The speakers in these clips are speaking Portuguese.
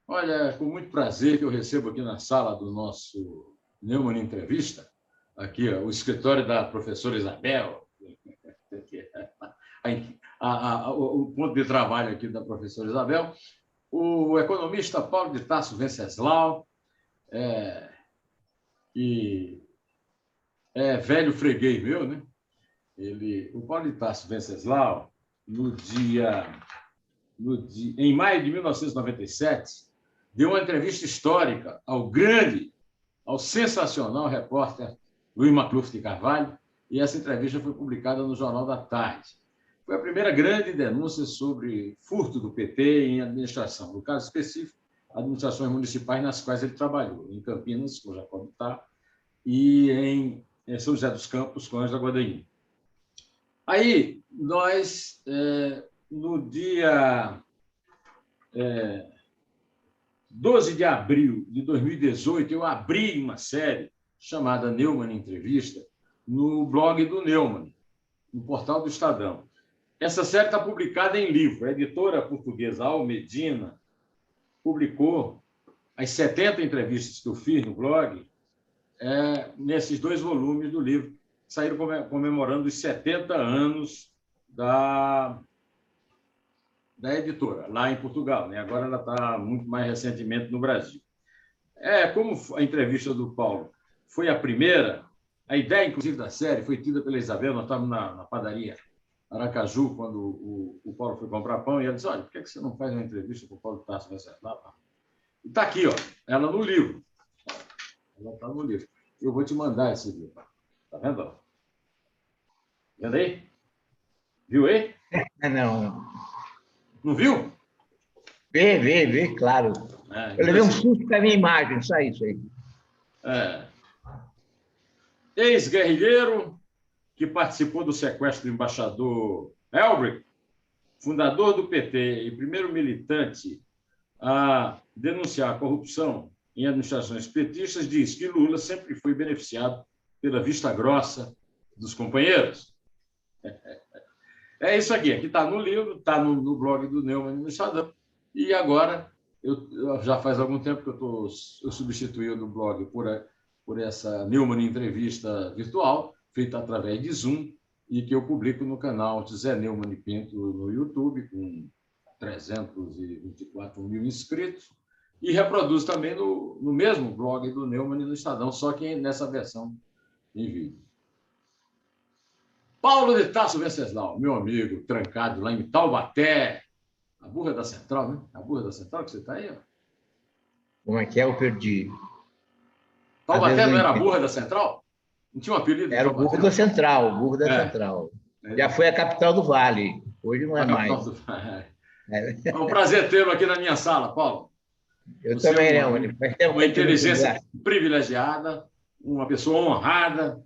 Olha, é com muito prazer que eu recebo aqui na sala do nosso Neumann Entrevista, aqui ó, o escritório da professora Isabel, o ponto de trabalho aqui da professora Isabel, o economista Paulo de Tarso Venceslau, que é velho freguês meu, né? O Paulo de Tarso Venceslau, em maio de 1997, deu uma entrevista histórica ao sensacional repórter Luiz Macluf de Carvalho, e essa entrevista foi publicada no Jornal da Tarde. Foi a primeira grande denúncia sobre furto do PT em administração, no caso específico, administrações municipais nas quais ele trabalhou, em Campinas, com Jacob Tá, e em São José dos Campos, com Ângela Guadagnino. Aí, nós, no dia 12 de abril de 2018, eu abri uma série chamada Neumann Entrevista no blog do Neumann, no portal do Estadão. Essa série está publicada em livro. A editora portuguesa Almedina publicou as 70 entrevistas que eu fiz no blog nesses 2 volumes do livro, que saíram comemorando os 70 anos da editora, lá em Portugal, né? Agora ela está muito mais recentemente no Brasil. Como a entrevista do Paulo foi a primeira, a ideia, inclusive, da série foi tida pela Isabel. Nós estávamos na padaria Aracaju, quando o Paulo foi comprar pão, e ela disse: olha, por que você não faz uma entrevista com o Paulo Tarso Venceslau? E está aqui, ó, ela no livro. Ela está no livro. Eu vou te mandar esse livro. Está vendo? Vendo aí? Viu aí? Não. Não viu? Vê, claro. Eu levei um susto com a minha imagem, só isso aí. Ex-guerrilheiro que participou do sequestro do embaixador Elbrick, fundador do PT e primeiro militante a denunciar a corrupção em administrações petistas, diz que Lula sempre foi beneficiado pela vista grossa dos companheiros. É isso aqui está no livro, está no blog do Neumann no Estadão, e agora, eu já faz algum tempo que eu substituí o blog por essa Neumann Entrevista virtual, feita através de Zoom, e que eu publico no canal de Zé Neumann Pinto no YouTube, com 324 mil inscritos, e reproduz também no mesmo blog do Neumann no Estadão, só que nessa versão em vídeo. Paulo de Tarso Venceslau, meu amigo, trancado lá em Taubaté, a burra da Central, né? A burra da Central que você está aí, ó. Como é que é? Eu perdi. Taubaté não era a burra da Central? Não tinha um apelido? Era o burro da Central, o burro da Central. Já foi a capital do Vale, hoje não é mais. É um prazer tê-lo aqui na minha sala, Paulo. Eu também, né? Uma inteligência privilegiada, uma pessoa honrada,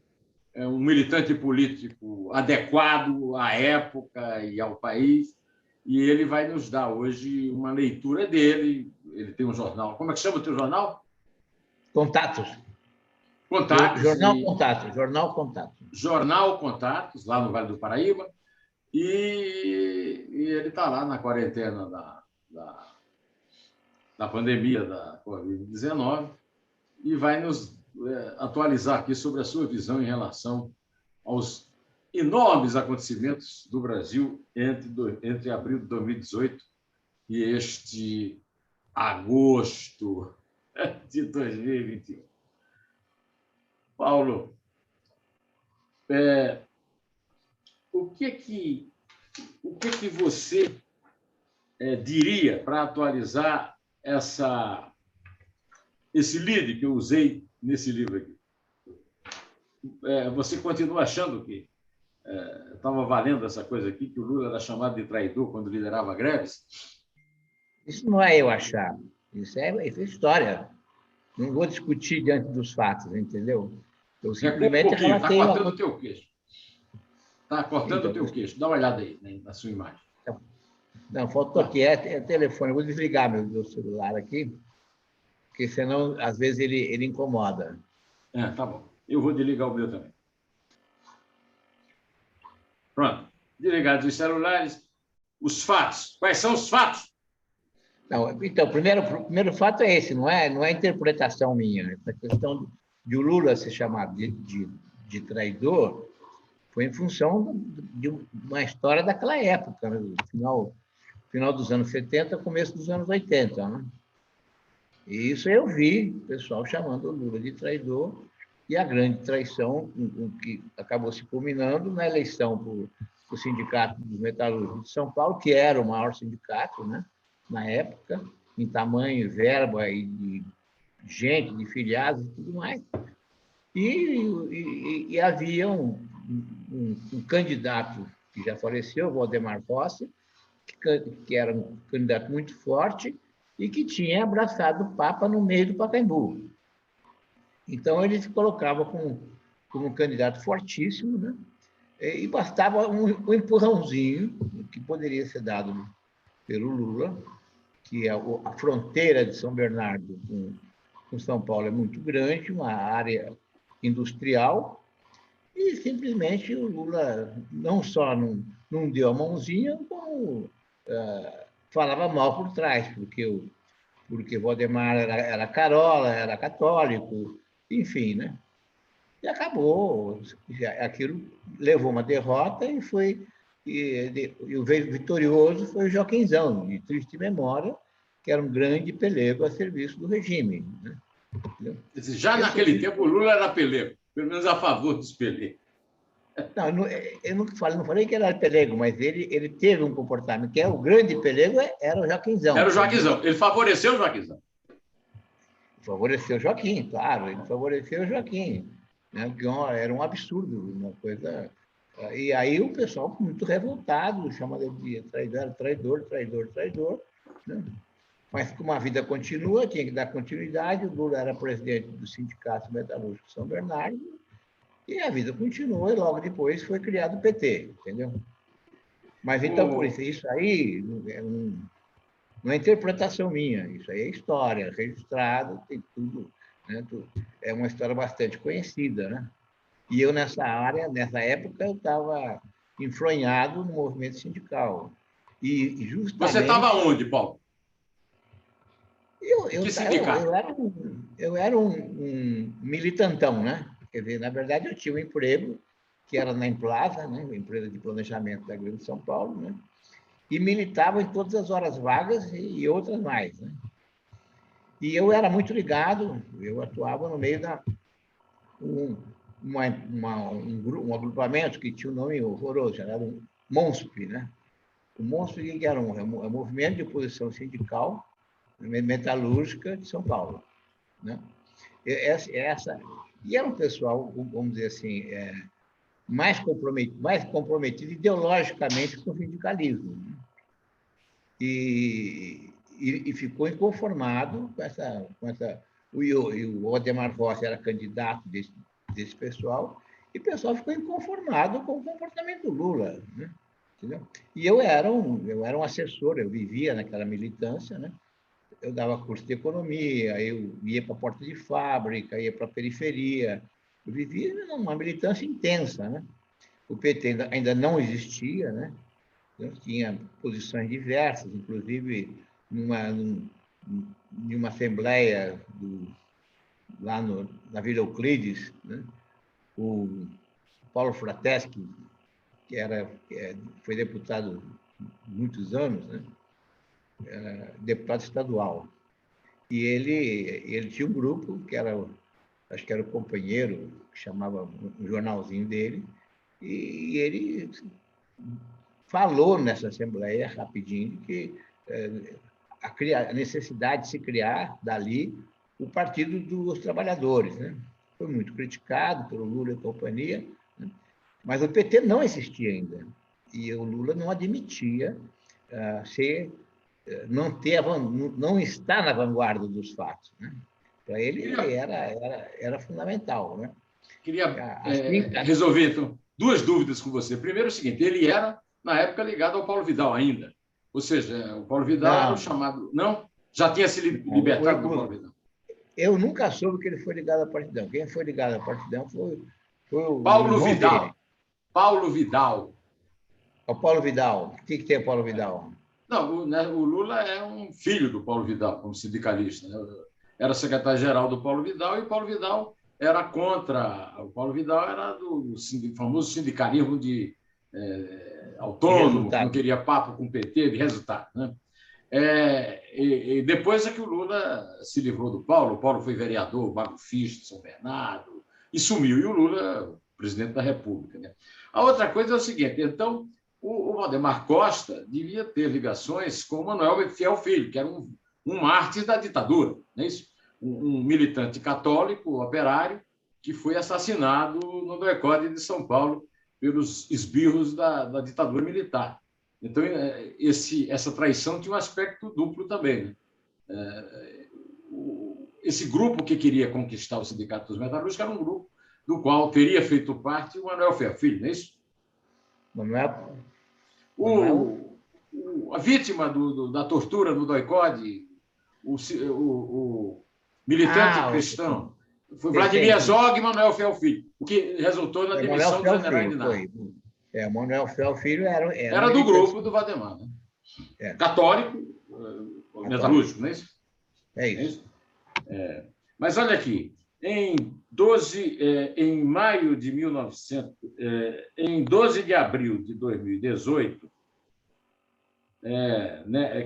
um militante político adequado à época e ao país, e ele vai nos dar hoje uma leitura dele. Ele tem um jornal. Como é que chama o teu jornal? Contatos. Jornal Contatos, lá no Vale do Paraíba, e ele está lá na quarentena da pandemia da Covid-19 e vai nos atualizar aqui sobre a sua visão em relação aos enormes acontecimentos do Brasil entre abril de 2018 e este agosto de 2021. Paulo, o que você diria para atualizar esse lead que eu usei nesse livro aqui? Você continua achando que estava valendo essa coisa aqui, que o Lula era chamado de traidor quando liderava greves? Isso não é eu achar. Isso é história. Não vou discutir diante dos fatos, entendeu? Eu simplesmente relatei. Está cortando o teu queixo. Está cortando o teu queixo. Dá uma olhada aí, né, na sua imagem. Não, faltou aqui. É telefone. Eu vou desligar meu celular aqui, porque senão, às vezes, ele incomoda. Tá bom. Eu vou desligar o meu também. Pronto. Desligados os celulares. Os fatos. Quais são os fatos? Não, então, o primeiro fato é esse, não é interpretação minha. Essa questão de o Lula ser chamado de traidor foi em função de uma história daquela época, né? Final dos anos 70, começo dos anos 80. Né? E isso eu vi o pessoal chamando o Lula de traidor, e a grande traição, que acabou se culminando na eleição para o Sindicato dos Metalúrgicos de São Paulo, que era o maior sindicato, né, na época, em tamanho, verba e de gente, de filiados e tudo mais. E havia um candidato que já faleceu, Valdemar Rossi, que era um candidato muito forte e que tinha abraçado o Papa no meio do Pacaembu. Então, ele se colocava como um candidato fortíssimo, né? E bastava um empurrãozinho, que poderia ser dado pelo Lula, que a fronteira de São Bernardo com São Paulo é muito grande, uma área industrial, e simplesmente o Lula não só não deu a mãozinha, como falava mal por trás, porque Valdemar era carola, era católico, enfim, né? E acabou. Aquilo levou uma derrota e foi. E o vitorioso foi o Joaquinzão, de triste memória, que era um grande pelego a serviço do regime. Né? Já naquele tempo, o Lula era pelego, pelo menos a favor dos pelegos. Não, eu não falei que era pelego, mas ele teve um comportamento, que é o grande pelego era o Joaquinzão. Era o Joaquinzão. Ele favoreceu o Joaquinzão. Favoreceu o Joaquim, claro, ele favoreceu o Joaquim. Né? Que era um absurdo, uma coisa. E aí o pessoal muito revoltado, chama ele de traidor. Né? Mas como a vida continua, tinha que dar continuidade. O Lula era presidente do Sindicato Metalúrgico de São Bernardo, e a vida continua, e logo depois foi criado o PT, entendeu? Mas então, por isso aí não é interpretação minha, isso aí é história, registrado, tem tudo, né? É uma história bastante conhecida, né? E eu, nessa época, eu estava enfronhado no movimento sindical. E justamente... Você estava onde, Paulo? Que sindicato? Eu era um militantão, né? Quer dizer, na verdade, eu tinha um emprego, que era na Emplasa, né? Uma empresa de planejamento da Grande São Paulo, né? E militava em todas as horas vagas e outras mais, né? E eu era muito ligado, eu atuava no meio da um agrupamento que tinha um nome horroroso, era o MONSP, né? O MONSP que era um movimento de oposição sindical metalúrgica de São Paulo, né? E era um pessoal, vamos dizer assim, mais comprometido ideologicamente com o sindicalismo, né? E ficou inconformado com essa e o Valdemar Rossi era candidato desse pessoal, e o pessoal ficou inconformado com o comportamento do Lula, né? Entendeu? E eu era um assessor, eu vivia naquela militância, né? Eu dava curso de economia, eu ia para a porta de fábrica, ia para a periferia, eu vivia numa militância intensa, né? O PT ainda não existia, né? Tinha posições diversas, inclusive numa assembleia lá na Vila Euclides, né? O Paulo Frateschi, que foi deputado muitos anos, né? Era deputado estadual. E ele tinha um grupo que acho que era o Companheiro, que chamava um jornalzinho dele, e ele falou nessa assembleia rapidinho que a necessidade de se criar dali o Partido dos Trabalhadores, né? Foi muito criticado pelo Lula e companhia, né? Mas o PT não existia ainda, e o Lula não admitia não estar na vanguarda dos fatos, né? Para ele era fundamental, né? Queria resolver então, duas dúvidas com você. Primeiro, é o seguinte: ele era, na época, ligado ao Paulo Vidal ainda. Ou seja, o Paulo Vidal era o chamado... Não? Já tinha se libertado do Paulo Vidal? Eu nunca soube que ele foi ligado à Partidão. Quem foi ligado à Partidão foi o Paulo irmão Vidal. dele. Paulo Vidal. O Paulo Vidal. O que tem o Paulo Vidal? Não, o Lula é um filho do Paulo Vidal, como sindicalista, né? Era secretário-geral do Paulo Vidal e o Paulo Vidal era contra. O Paulo Vidal era do famoso sindicalismo de autônomo, que não queria papo com o PT, de resultado. Né? E depois é que o Lula se livrou do Paulo. O Paulo foi vereador, Bago Fisch, de São Bernardo, e sumiu. E o Lula, presidente da República. Né? A outra coisa é o seguinte: então, o Valdemar Costa devia ter ligações com o Manuel Fiel Filho, que era um mártir da ditadura, não é isso? Um militante católico, operário, que foi assassinado no DOI-CODE de São Paulo pelos esbirros da ditadura militar. Então, essa traição tinha um aspecto duplo também. Né? Esse grupo que queria conquistar o Sindicato dos Metalúrgicos era um grupo do qual teria feito parte o Manuel Fiel Filho, não é isso? Manuel? A vítima da tortura no DOI-CODE, o militante cristão, foi Vladimir Herzog e Manuel Fiel Filho, o que resultou na demissão do general Inácio. Manuel Fiel Filho era do grupo do Valdemar, né? Católico, metalúrgico, não é isso? É isso. Mas olha aqui, em 12 de abril de 2018,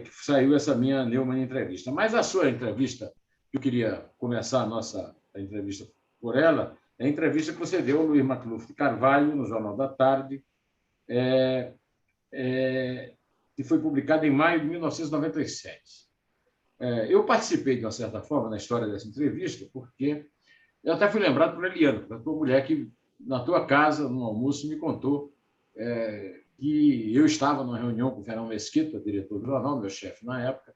que saiu essa minha Neumann entrevista. Mas a sua entrevista, eu queria começar a nossa entrevista por ela, é a entrevista que você deu ao Luiz Macluf de Carvalho, no Jornal da Tarde, que foi publicada em maio de 1997. Eu participei, de uma certa forma, na história dessa entrevista, porque eu até fui lembrado por Eliana, a tua mulher que, na tua casa, no almoço, me contou que eu estava numa reunião com o Fernão Mesquita, diretor do jornal, meu chefe na época,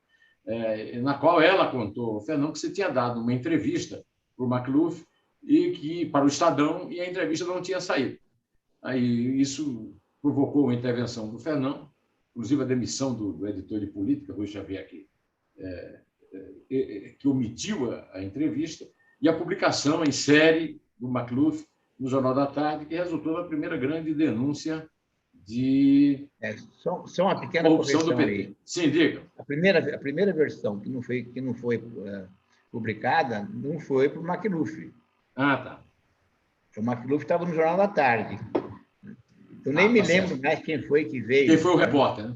na qual ela contou ao Fernão que você tinha dado uma entrevista para o Macluf para o Estadão, e a entrevista não tinha saído. Aí isso provocou uma intervenção do Fernão, inclusive a demissão do editor de política, Rui Xavier, que omitiu a entrevista, e a publicação em série do Macluf no Jornal da Tarde, que resultou na primeira grande denúncia de só uma pequena corrupção do PT. Aí. Sim, diga. A primeira versão que não foi publicada não foi para o Macluf. Tá. O Macluf estava no Jornal da Tarde. Eu nem me lembro mais quem foi que veio. Quem foi o repórter,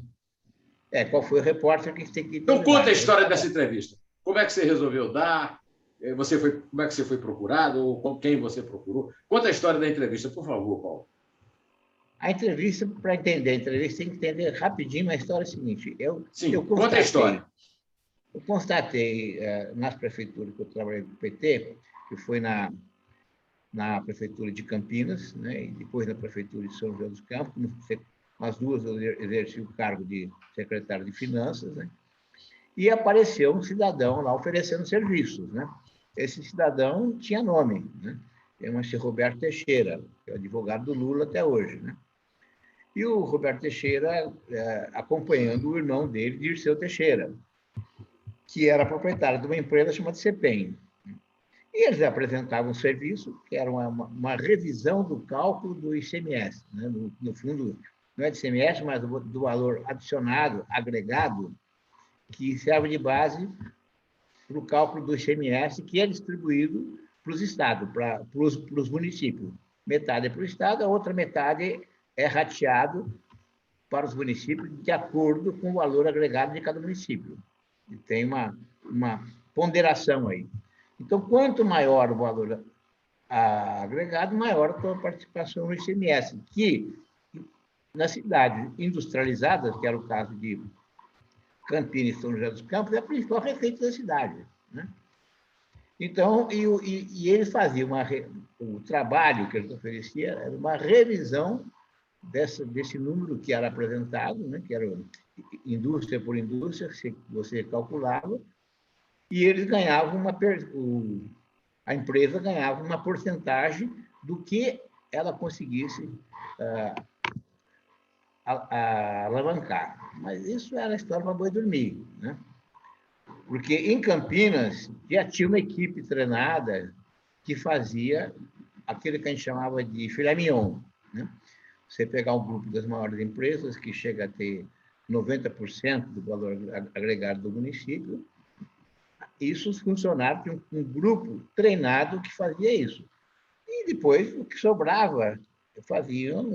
né? Qual foi o repórter que tem que... Então, conta a história dessa entrevista. Como é que você resolveu dar? Como é que você foi procurado? Ou com quem você procurou? Conta a história da entrevista, por favor, Paulo. A entrevista, para entender a entrevista, tem que entender rapidinho a história seguinte. Conta a história. Eu constatei, nas prefeituras que eu trabalhei com o PT, que foi na prefeitura de Campinas, né, e depois na prefeitura de São José dos Campos, as duas eu exerci o cargo de secretário de Finanças, né, e apareceu um cidadão lá oferecendo serviços. Né? Esse cidadão tinha nome, né? Chama-se Roberto Teixeira, que é o advogado do Lula até hoje. Né? E o Roberto Teixeira acompanhando o irmão dele, Dirceu Teixeira, que era proprietário de uma empresa chamada CEPEM. E eles apresentavam um serviço que era uma revisão do cálculo do ICMS. Né? No fundo, não é do ICMS, mas do valor adicionado, agregado, que serve de base para o cálculo do ICMS, que é distribuído para os estados, para os municípios. Metade é para o estado, a outra metade é rateado para os municípios de acordo com o valor agregado de cada município. E tem uma ponderação aí. Então, quanto maior o valor agregado, maior a sua participação no ICMS, que nas cidades industrializadas, que era o caso de Campinas e São José dos Campos, é a principal receita da cidade. Né? Então, e eles faziam o trabalho que eles ofereciam era uma revisão desse número que era apresentado, né? Que era indústria por indústria, que você calculava, e eles ganhavam a empresa ganhava uma porcentagem do que ela conseguisse alavancar. Mas isso era a história para boi dormir, né? Porque em Campinas já tinha uma equipe treinada que fazia aquilo que a gente chamava de filé mignon, né? Você pegar um grupo das maiores empresas que chega a ter 90% do valor agregado do município. Isso os funcionários tinham um grupo treinado que fazia isso. E depois, o que sobrava, faziam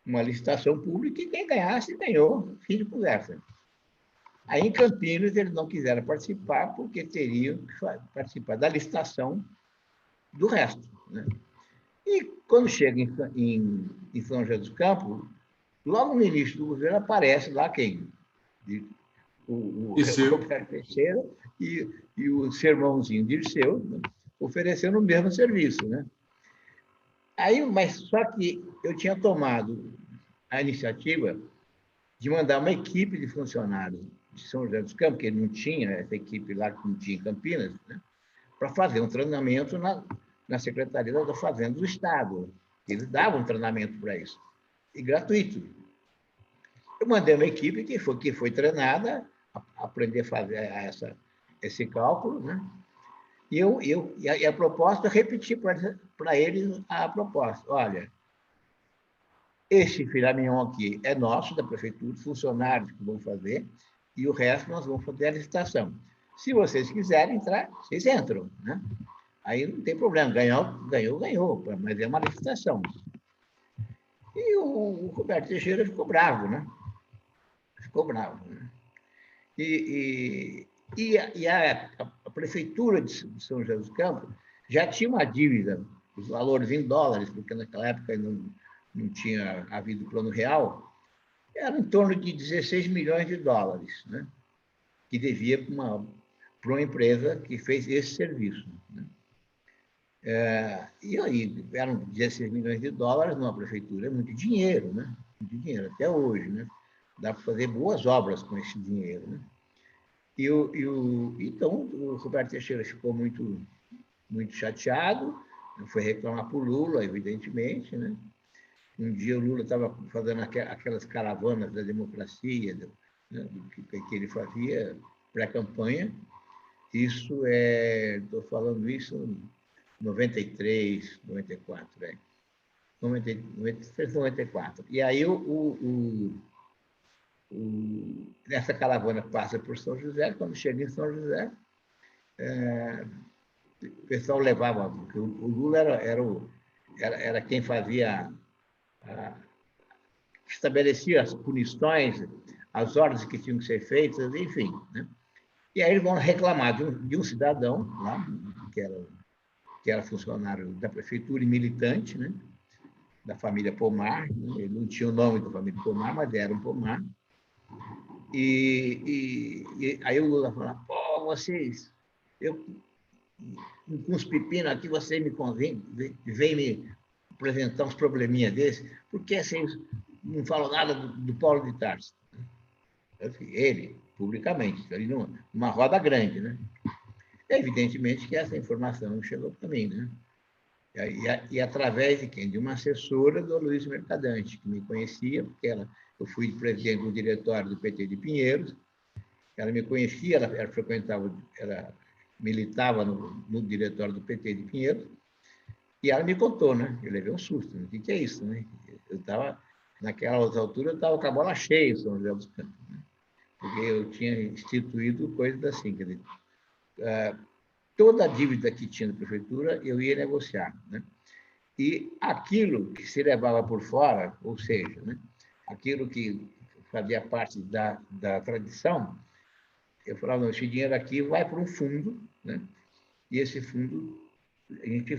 uma licitação pública e quem ganhasse, ganhou. Fim de conversa. Aí, em Campinas, eles não quiseram participar porque teriam que participar da licitação do resto, né? E, quando chega em São José dos Campos, logo no início do governo aparece lá quem? O Roberto Teixeira e o seu irmãozinho Dirceu, né, oferecendo o mesmo serviço, né? Aí, mas só que eu tinha tomado a iniciativa de mandar uma equipe de funcionários de São José dos Campos, que não tinha essa equipe lá que não tinha em Campinas, né, para fazer um treinamento na Secretaria da Fazenda do Estado. Eles davam treinamento para isso, e gratuito. Eu mandei uma equipe que foi treinada a aprender a fazer esse cálculo, né? E a proposta, eu repeti para eles a proposta. Olha, esse filé mignon aqui é nosso, da prefeitura, funcionários que vão fazer, e o resto nós vamos fazer a licitação. Se vocês quiserem entrar, vocês entram, né? Aí não tem problema, ganhou, mas é uma licitação. E o Roberto Teixeira ficou bravo, né? Ficou bravo, né? E a prefeitura de São José dos Campos já tinha uma dívida, os valores em dólares, porque naquela época não tinha havido plano real, era em torno de 16 milhões de dólares, né? Que devia para uma empresa que fez esse serviço, né? E aí, eram 16 milhões de dólares numa prefeitura, é muito dinheiro, né? Muito dinheiro, até hoje, né? Dá para fazer boas obras com esse dinheiro, né? Então, o Roberto Teixeira ficou muito, muito chateado, foi reclamar para o Lula, evidentemente, né? Um dia o Lula estava fazendo aquelas caravanas da democracia, né, que ele fazia pré-campanha. Estou falando isso em 93, 94, 93, 94. E aí essa caravana passa por São José, quando chega em São José, o pessoal levava, porque o Lula era quem fazia, estabelecia as punições, as ordens que tinham que ser feitas, enfim, né? E aí eles vão reclamar de um cidadão lá, que era funcionário da prefeitura e militante, né? Da família Pomar, né? Ele não tinha o nome da família Pomar, mas era um Pomar. E aí o Lula fala, pô, vocês, com os pepinos aqui, você vem me apresentar uns probleminhas desses, porque vocês não falam nada do Paulo de Tarso? Ele, publicamente, ali numa roda grande, né? Evidentemente que essa informação não chegou para mim, né? E através de quem? De uma assessora do Luiz Mercadante, que me conhecia, porque eu fui presidente do diretório do PT de Pinheiros, ela me conhecia, ela frequentava, ela militava no diretório do PT de Pinheiros, e ela me contou, né? Eu levei um susto, né? O que é isso, né? Eu estava, naquelas alturas, eu estava com a bola cheia em São José dos Campos, né? Porque eu tinha instituído coisas assim, quer dizer, toda a dívida que tinha da prefeitura eu ia negociar, né? E aquilo que se levava por fora, ou seja, né, aquilo que fazia parte da tradição, eu falava, não, esse dinheiro aqui vai para um fundo, né? E esse fundo a gente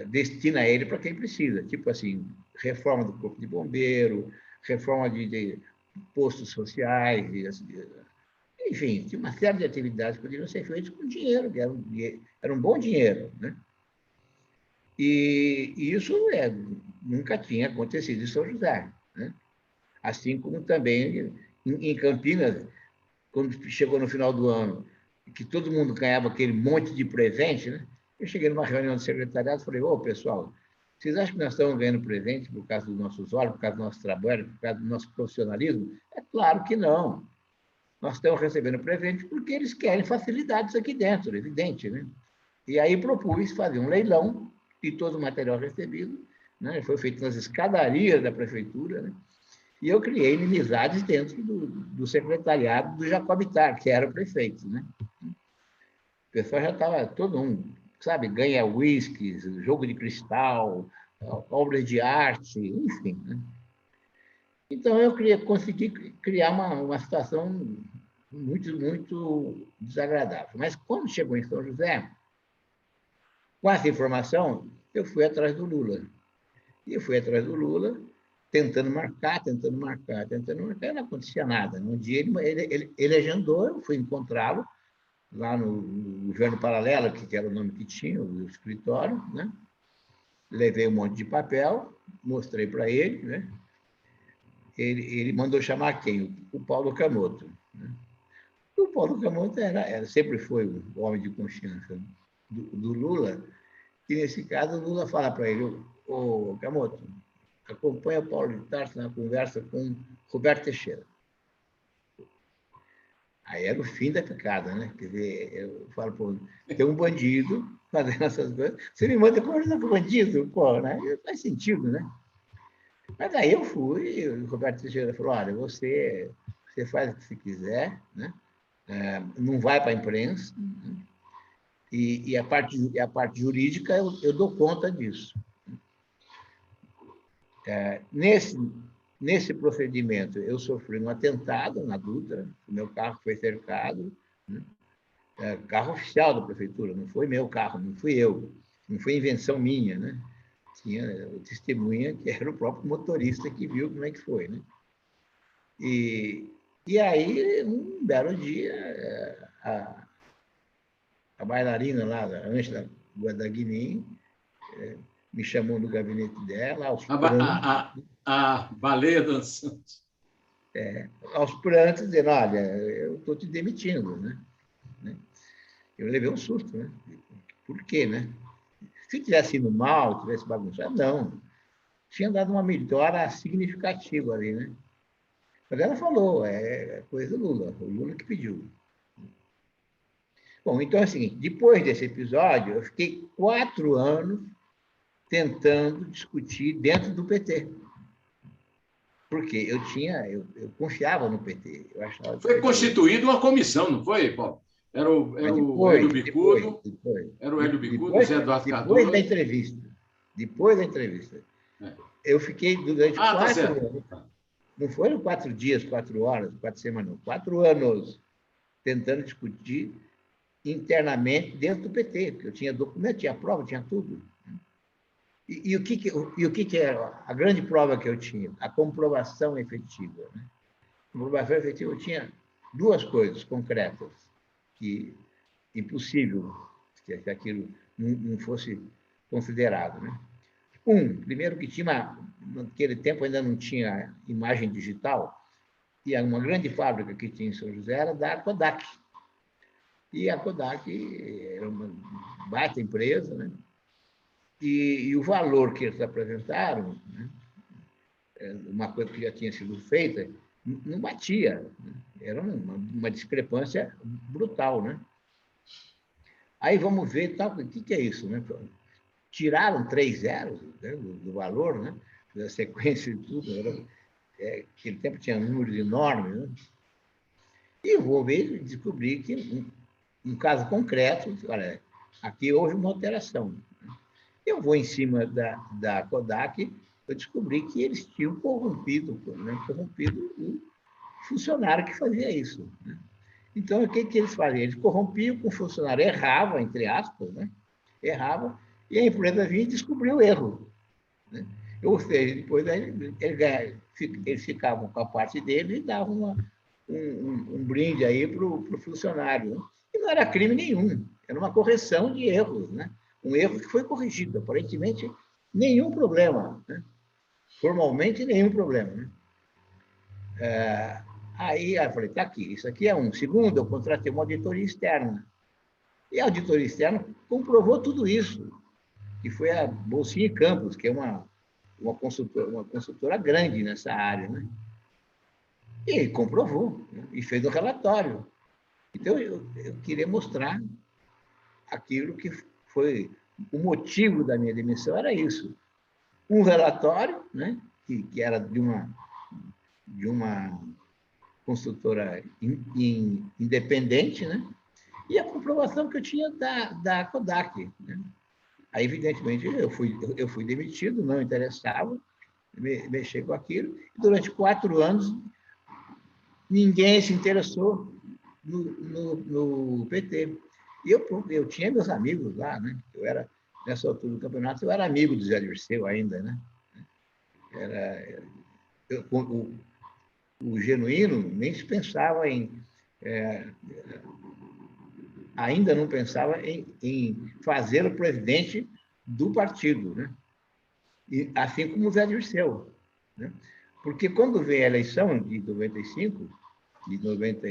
destina ele para quem precisa, tipo assim, reforma do corpo de bombeiro, reforma de postos sociais, enfim, tinha uma série de atividades que poderiam ser feitas com dinheiro, que era um bom dinheiro, né? E isso nunca tinha acontecido em São José, né? Assim como também em Campinas, quando chegou no final do ano, que todo mundo ganhava aquele monte de presente, né? Eu cheguei numa reunião de secretariado e falei, ô, pessoal, vocês acham que nós estamos ganhando presente por causa dos nossos olhos, por causa do nosso trabalho, por causa do nosso profissionalismo? É claro que não. Nós estamos recebendo presente porque eles querem facilidades aqui dentro, evidente, né? E aí propus fazer um leilão de todo o material recebido, né? Foi feito nas escadarias da prefeitura, né? E eu criei inimizades dentro do secretariado do Jacobitar, que era o prefeito, né? O pessoal já estava, todo mundo, sabe, ganha uísques, jogo de cristal, obras de arte, enfim, né? Então, eu consegui criar uma situação muito, muito desagradável. Mas, quando chegou em São José, com essa informação, eu fui atrás do Lula. E eu fui atrás do Lula, tentando marcar, e não acontecia nada. Um dia ele agendou, eu fui encontrá-lo lá no Governo Paralelo, que era o nome que tinha, o escritório, né? Levei um monte de papel, mostrei para ele, né? Ele mandou chamar quem? O Paulo Camoto. Né? O Paulo Camoto sempre foi o homem de confiança do Lula, e nesse caso o Lula fala para ele: ô Camoto, acompanha o Paulo de Tarso na conversa com Roberto Teixeira. Aí era o fim da picada, né? Quer dizer, eu falo, pô, tem um bandido fazendo essas coisas, você me manda conversar com o bandido, pô, né? Não faz sentido, né? Mas aí eu fui, e o Roberto Teixeira falou: olha, você faz o que você quiser, né? Não vai para a imprensa, né? E a parte jurídica eu dou conta disso. Nesse procedimento, eu sofri um atentado na Dutra, o meu carro foi cercado, né? Carro oficial da prefeitura, não foi meu carro, não fui eu, não foi invenção minha, né? Tinha testemunha que era o próprio motorista que viu como é que foi, né? E aí, um belo dia, a bailarina lá, a Ângela Guadagnini, me chamou no gabinete dela, aos prantos. A baleia dançante. Aos prantos, dizendo: olha, eu estou te demitindo, né? Eu levei um susto, né? Por quê, né? Se tivesse ido mal, tivesse bagunçado, não. Tinha dado uma melhora significativa ali, né? Mas ela falou: é coisa do Lula, o Lula que pediu. Bom, então é o seguinte: depois desse episódio, eu fiquei 4 anos tentando discutir dentro do PT. Porque eu confiava no PT. Eu achava Foi constituída uma comissão, não foi, Paulo? Era o Hélio Bicudo, era o Hélio Bicudo, o Zé Eduardo depois da Cardoso. entrevista. Depois da entrevista. É. Eu fiquei durante Tá 4 certo. anos. Não foram 4 dias, 4 horas, 4 semanas, não. 4 anos tentando discutir internamente dentro do PT, porque eu tinha documento, tinha prova, tinha tudo. E o que era a grande prova que eu tinha? A comprovação efetiva. Né? A comprovação efetiva eu tinha 2 coisas concretas, que impossível que aquilo não fosse considerado. Né? Primeiro que naquele tempo ainda não tinha imagem digital, e uma grande fábrica que tinha em São José era da Kodak. E a Kodak era uma baita empresa, né? E o valor que eles apresentaram, né? Uma coisa que já tinha sido feita, não batia. Né? Era uma discrepância brutal, né? Aí vamos ver, tal, o que é isso, né? Tiraram 3 zeros, né, do valor, né? Da sequência e tudo. Aquele tempo tinha números enormes, né? E eu vou ver e descobri que, um caso concreto, olha, aqui houve uma alteração. Eu vou em cima da Kodak, eu descobri que eles tinham corrompido o funcionário que fazia isso. Né? Então, o que eles faziam? Eles corrompiam com o funcionário, errava, entre aspas, né? Errava, e a empresa vinha e descobriu o erro. Né? Ou seja, depois eles ficavam com a parte dele e davam um brinde aí para o funcionário. Né? E não era crime nenhum, era uma correção de erros, né? Um erro que foi corrigido, aparentemente nenhum problema, né? Formalmente nenhum problema. Né? Aí eu falei: está aqui, isso aqui é um. Segundo, eu contratei uma auditoria externa. E a auditoria externa comprovou tudo isso, que foi a Bolsinha Campos, que é uma consultora grande nessa área. Né? E ele comprovou, né? E fez o relatório. Então, eu queria mostrar aquilo que foi o motivo da minha demissão, era isso. Um relatório, né, que era de uma construtora independente, né? E a comprovação que eu tinha da Kodak, né? Aí, evidentemente, eu fui demitido, não interessava mexer com aquilo. E durante 4 anos, ninguém se interessou no PT. E eu tinha meus amigos lá, né? Nessa altura do campeonato, eu era amigo do Zé Dirceu ainda, né? O Genuíno nem se pensava ainda não pensava em fazer o presidente do partido, né? E, assim como o Zé Dirceu, né? Porque quando veio a eleição de 95, de 90,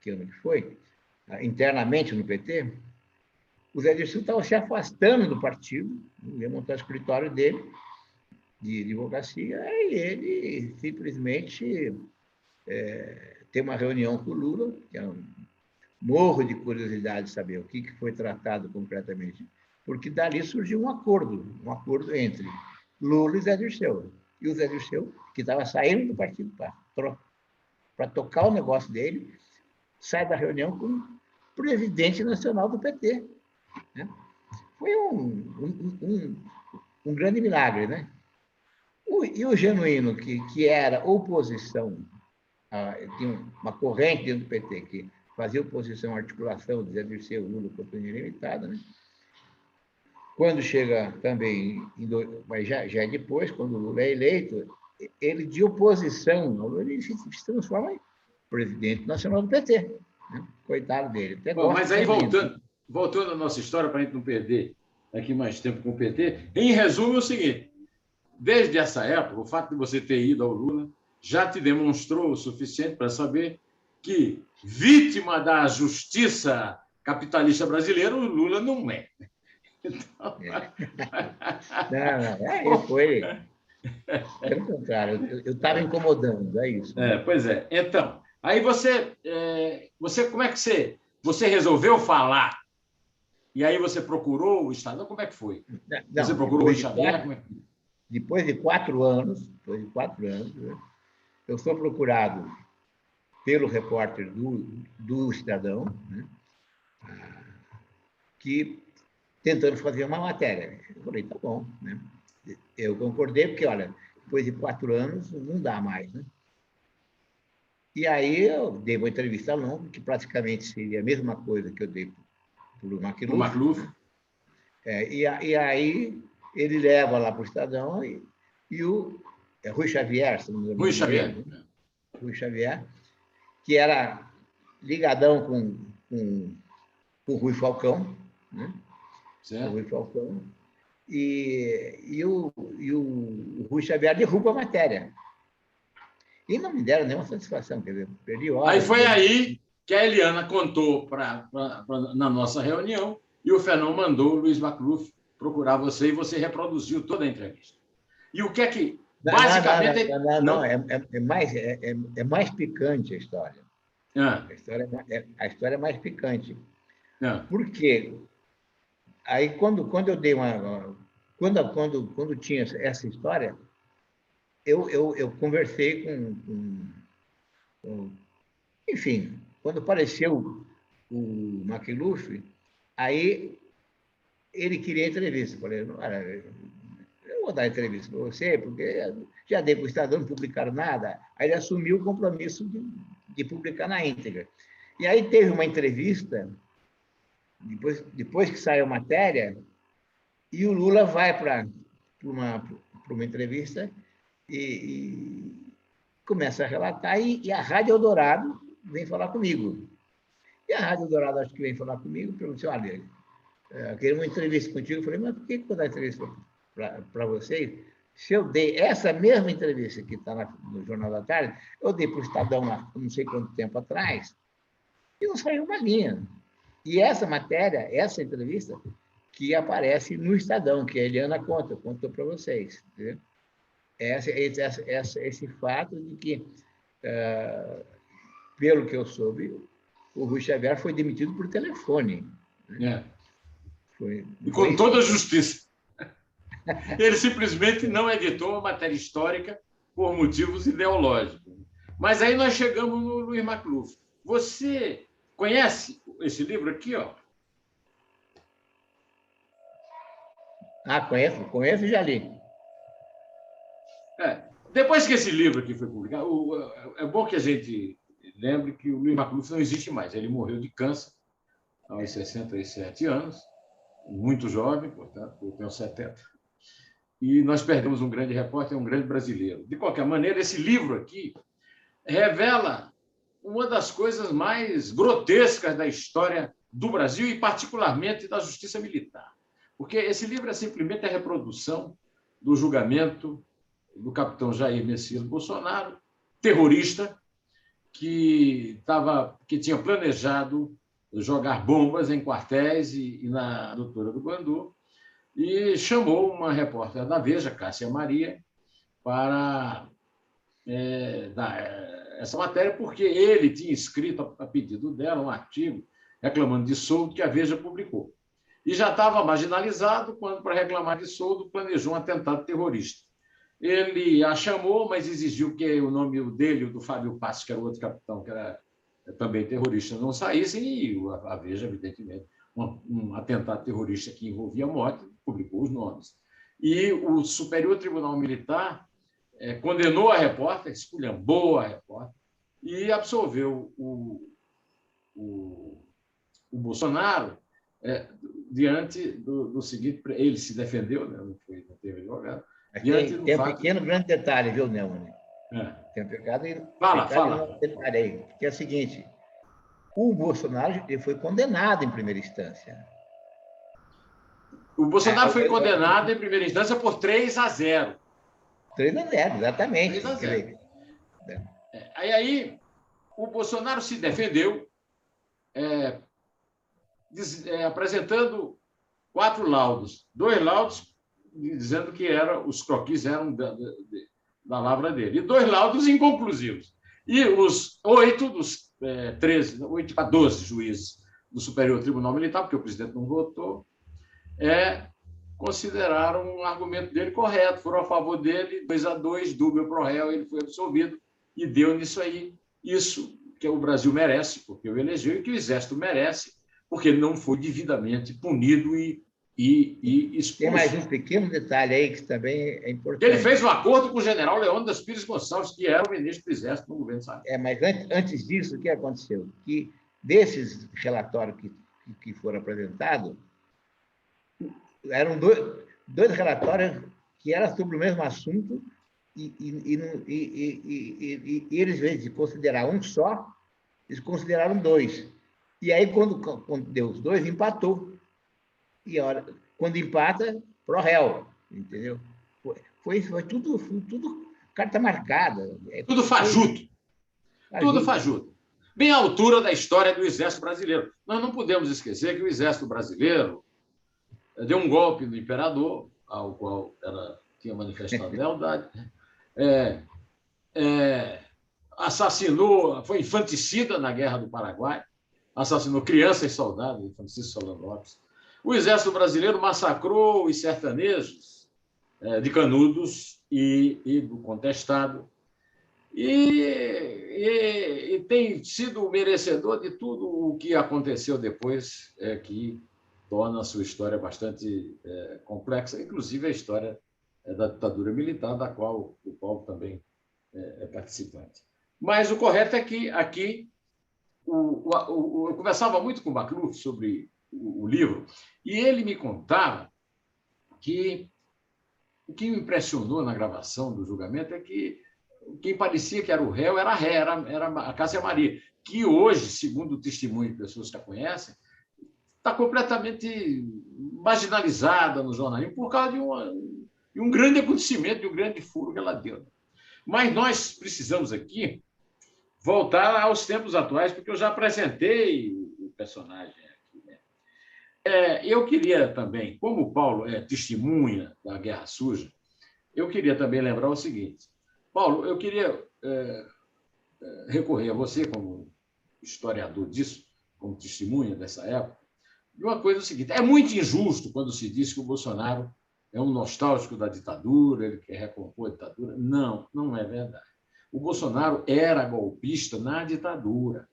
que ano que foi, internamente no PT, o Zé Dirceu estava se afastando do partido, ia montar o escritório dele, de advocacia, e ele simplesmente tem uma reunião com o Lula, que é morro de curiosidade de saber o que foi tratado concretamente, porque dali surgiu um acordo entre Lula e Zé Dirceu. E o Zé Dirceu, que estava saindo do partido para tocar o negócio dele, sai da reunião com o presidente nacional do PT. Né? Foi um grande milagre, né? E o Genuíno, que era oposição, tinha uma corrente dentro do PT que fazia oposição à articulação de Zé Dirceu e Lula contra a Limitada, né? Quando chega também, mas já é depois, quando o Lula é eleito, ele de oposição ao Lula, ele se transforma em presidente nacional do PT. Né? Coitado dele. Bom, mas aí, voltando à nossa história, para a gente não perder aqui mais tempo com o PT, em resumo é o seguinte: desde essa época, o fato de você ter ido ao Lula já te demonstrou o suficiente para saber que, vítima da justiça capitalista brasileira, o Lula não é. Então... Foi. Pelo contrário, eu estava incomodando, é isso. Né? Pois é. Então, aí você como é que você resolveu falar? E aí você procurou o Estadão? Como é que foi? Não, você procurou o Xavier? Depois de 4 anos, eu sou procurado pelo repórter do Estadão, né, que tentando fazer uma matéria. Eu falei, tá bom. Né? Eu concordei, porque, olha, depois de 4 anos, não dá mais. Né? E aí eu dei uma entrevista longa, que praticamente seria a mesma coisa que eu dei para o McLuff. Né? E aí ele leva lá para o Estadão e o Rui Xavier, se não me engano. Rui Xavier, que era ligadão com o Rui Falcão, né? Certo. O Rui Falcão. E o Rui Xavier derruba a matéria. E não me deram nenhuma satisfação, quer dizer, perdi horas. Aí foi aí que a Eliana contou na nossa reunião e o Fernão mandou o Luiz McLuff procurar você e você reproduziu toda a entrevista. E o que é que, basicamente... Não, é mais picante a história. A história é mais picante. Por quê? Aí, quando eu dei quando tinha essa história, eu conversei com... Enfim, quando apareceu o McLuff, aí ele queria entrevista. Eu falei, eu vou dar entrevista para você, porque já dei para o Estadão, não publicaram nada. Aí ele assumiu o compromisso de publicar na íntegra. E aí teve uma entrevista, depois que saiu a matéria, e o Lula vai para uma entrevista e começa a relatar, e a Rádio Eldorado vem falar comigo. E a Rádio Eldorado, acho que vem falar comigo, perguntou, olha, eu queria uma entrevista contigo. Eu falei, mas por que eu vou dar entrevista para vocês? Se eu dei essa mesma entrevista que está no Jornal da Tarde, eu dei para o Estadão há não sei quanto tempo atrás, e não saiu uma linha. E essa matéria, essa entrevista, que aparece no Estadão, que a Eliana contou para vocês. Entendeu? Esse fato de que, pelo que eu soube, o Rui Xavier foi demitido por telefone. Né? E com toda a justiça. Ele simplesmente não editou a matéria histórica por motivos ideológicos. Mas aí nós chegamos no Luiz Macluf. Você conhece esse livro aqui, ó? Conheço e já li. Depois que esse livro aqui foi publicado, é bom que a gente lembre que o Luiz Macluf não existe mais. Ele morreu de câncer aos 67 anos, muito jovem, portanto, eu tenho 70. E nós perdemos um grande repórter, um grande brasileiro. De qualquer maneira, esse livro aqui revela uma das coisas mais grotescas da história do Brasil e, particularmente, da justiça militar. Porque esse livro é simplesmente a reprodução do julgamento do capitão Jair Messias Bolsonaro, terrorista, que tinha planejado jogar bombas em quartéis e na Doutora do Bandu, e chamou uma repórter da Veja, Cássia Maria, para dar essa matéria, porque ele tinha escrito, a pedido dela, um artigo reclamando de soldo que a Veja publicou. E já estava marginalizado quando, para reclamar de soldo, planejou um atentado terrorista. Ele a chamou, mas exigiu que o nome dele, o do Fábio Passos, que era o outro capitão, que era também terrorista, não saíssem, e a Veja, evidentemente, um atentado terrorista que envolvia morte, publicou os nomes. E o Superior Tribunal Militar condenou a repórter, esculhambou a repórter, e absolveu o Bolsonaro diante do seguinte... Ele se defendeu, né? Não teve advogado. Tem um pequeno, grande detalhe, viu, Neumann? Tem um pecado Fala. Detalhe aí, que é o seguinte: o Bolsonaro ele foi condenado em primeira instância. O Bolsonaro foi condenado em primeira instância por 3-0. 3-0, exatamente. 3-0. Aí o Bolsonaro se defendeu apresentando 4 laudos. 2 laudos dizendo que os croquis eram da lavra dele. E 2 laudos inconclusivos. E os 8 dos 12 juízes do Superior Tribunal Militar, porque o presidente não votou, consideraram o argumento dele correto, foram a favor dele, 2-2, dúbio pro réu, ele foi absolvido, e deu nisso aí. Isso que o Brasil merece, porque o elegeu, e que o Exército merece, porque ele não foi devidamente punido e expulso. Tem mais um pequeno detalhe aí que também é importante. Ele fez um acordo com o general Leônidas Pires Gonçalves, que era o ministro do Exército no governo Sarney. Mas antes disso, o que aconteceu? Que desses relatórios que foram apresentados, eram dois relatórios que eram sobre o mesmo assunto e eles, em vez de considerar um só, eles consideraram 2. E aí, quando deu os 2, empatou. E quando empata, pro réu, entendeu? Foi tudo carta marcada. Tudo fajuto. Tudo fajuto. Bem à altura da história do Exército Brasileiro. Nós não podemos esquecer que o Exército Brasileiro deu um golpe no imperador, ao qual ela tinha manifestado lealdade, assassinou, foi infanticida na Guerra do Paraguai, assassinou crianças e soldados, Francisco Solano Lopes. O Exército Brasileiro massacrou os sertanejos de Canudos e do Contestado, e tem sido merecedor de tudo o que aconteceu depois, que torna a sua história bastante complexa, inclusive a história da ditadura militar, da qual o Paulo também é participante. Mas o correto é que aqui eu conversava muito com o Macluf sobre o livro, e ele me contava que o que me impressionou na gravação do julgamento é que quem parecia que era o réu era a ré, era a Cássia Maria, que hoje, segundo o testemunho de pessoas que a conhecem, está completamente marginalizada no jornalismo por causa de um grande acontecimento, de um grande furo que ela deu. Mas nós precisamos aqui voltar aos tempos atuais, porque eu já apresentei o personagem aqui, né? Eu queria também, como o Paulo é testemunha da Guerra Suja, eu queria também lembrar o seguinte. Paulo, eu queria recorrer a você como historiador disso, como testemunha dessa época, de uma coisa seguinte: é muito injusto quando se diz que o Bolsonaro é um nostálgico da ditadura, ele quer recompor a ditadura. Não, não é verdade. O Bolsonaro era golpista na ditadura.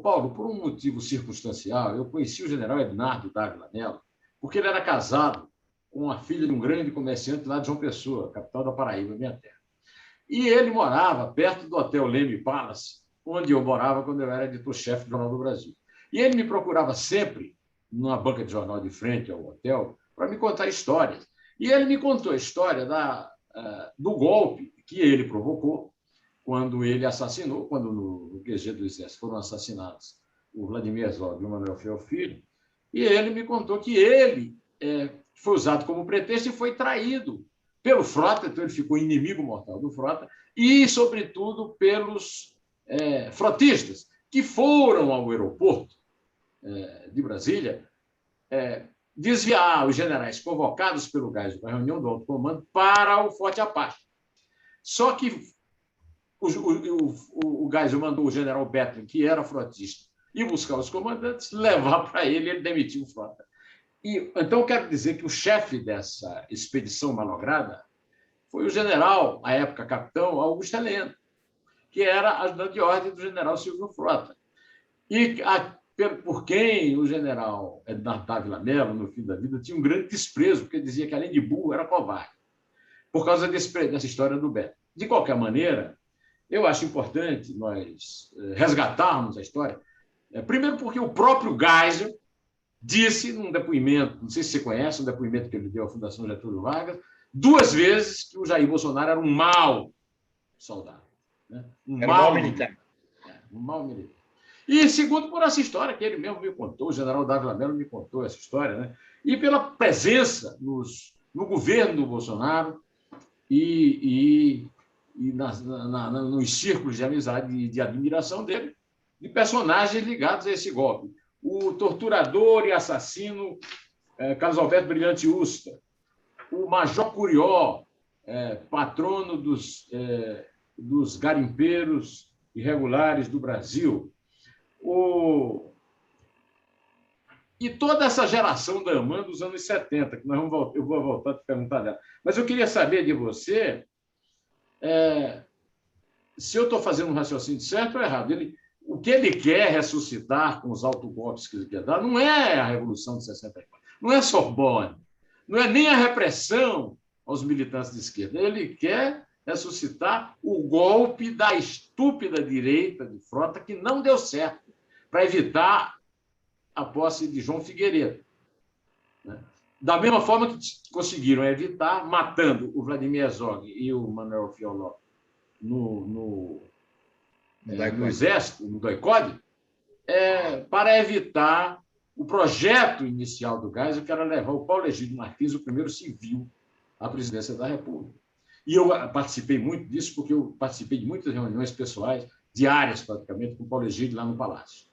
Paulo, por um motivo circunstancial, eu conheci o general Ednardo Dávila Mello, porque ele era casado com a filha de um grande comerciante lá de João Pessoa, capital da Paraíba, minha terra. E ele morava perto do Hotel Leme Palace, onde eu morava quando eu era editor-chefe do Jornal do Brasil. E ele me procurava sempre, numa banca de jornal de frente ao hotel, para me contar histórias. E ele me contou a história do golpe que ele provocou quando ele assassinou, quando no QG do Exército foram assassinados o Vladimir Herzog e o Manuel Fiel Filho, e ele me contou que ele foi usado como pretexto e foi traído pelo Frota, então ele ficou inimigo mortal do Frota, e, sobretudo, pelos frotistas, que foram ao aeroporto de Brasília desviar os generais convocados pelo Geisel para a reunião do alto comando para o Forte Apache. Só que o Geisel mandou o general Bethlen, que era frotista, ir buscar os comandantes, levar para ele, ele demitiu o Frota. Então, eu quero dizer que o chefe dessa expedição malograda foi o general, à época capitão, Augusto Heleno, que era ajudante de ordem do general Silvio Frota. E por quem o general Ednardo Dávila Mello, no fim da vida, tinha um grande desprezo, porque dizia que, além de burro, era covarde, por causa dessa história do Beto. De qualquer maneira, eu acho importante nós resgatarmos a história, primeiro porque o próprio Geisel disse num depoimento, não sei se você conhece, um depoimento que ele deu à Fundação Getúlio Vargas, 2 vezes que o Jair Bolsonaro era um mau soldado. Né? Um mau militar. Um mau militar. E segundo, por essa história que ele mesmo me contou, o general Dávila Mello me contou essa história, né? E pela presença no governo do Bolsonaro e nos círculos de amizade e de admiração dele, de personagens ligados a esse golpe. O torturador e assassino Carlos Alberto Brilhante Usta, o Major Curió, patrono dos garimpeiros irregulares do Brasil, e toda essa geração da AMAN dos anos 70, que eu vou voltar a te perguntar dela. Mas eu queria saber de você se eu estou fazendo um raciocínio certo ou errado. O que ele quer ressuscitar com os autogolpes que ele quer dar não é a Revolução de 64, não é Sorbonne, não é nem a repressão aos militantes de esquerda. Ele quer ressuscitar o golpe da estúpida direita de Frota, que não deu certo, para evitar a posse de João Figueiredo. Da mesma forma que conseguiram evitar, matando o Vladimir Herzog e o Manuel Fioló no Exército, no DOI-CODE, para evitar o projeto inicial do Geisel, que era levar o Paulo Egídio Martins, o primeiro civil, à presidência da República. E eu participei muito disso, porque eu participei de muitas reuniões pessoais, diárias praticamente, com o Paulo Egídio lá no Palácio.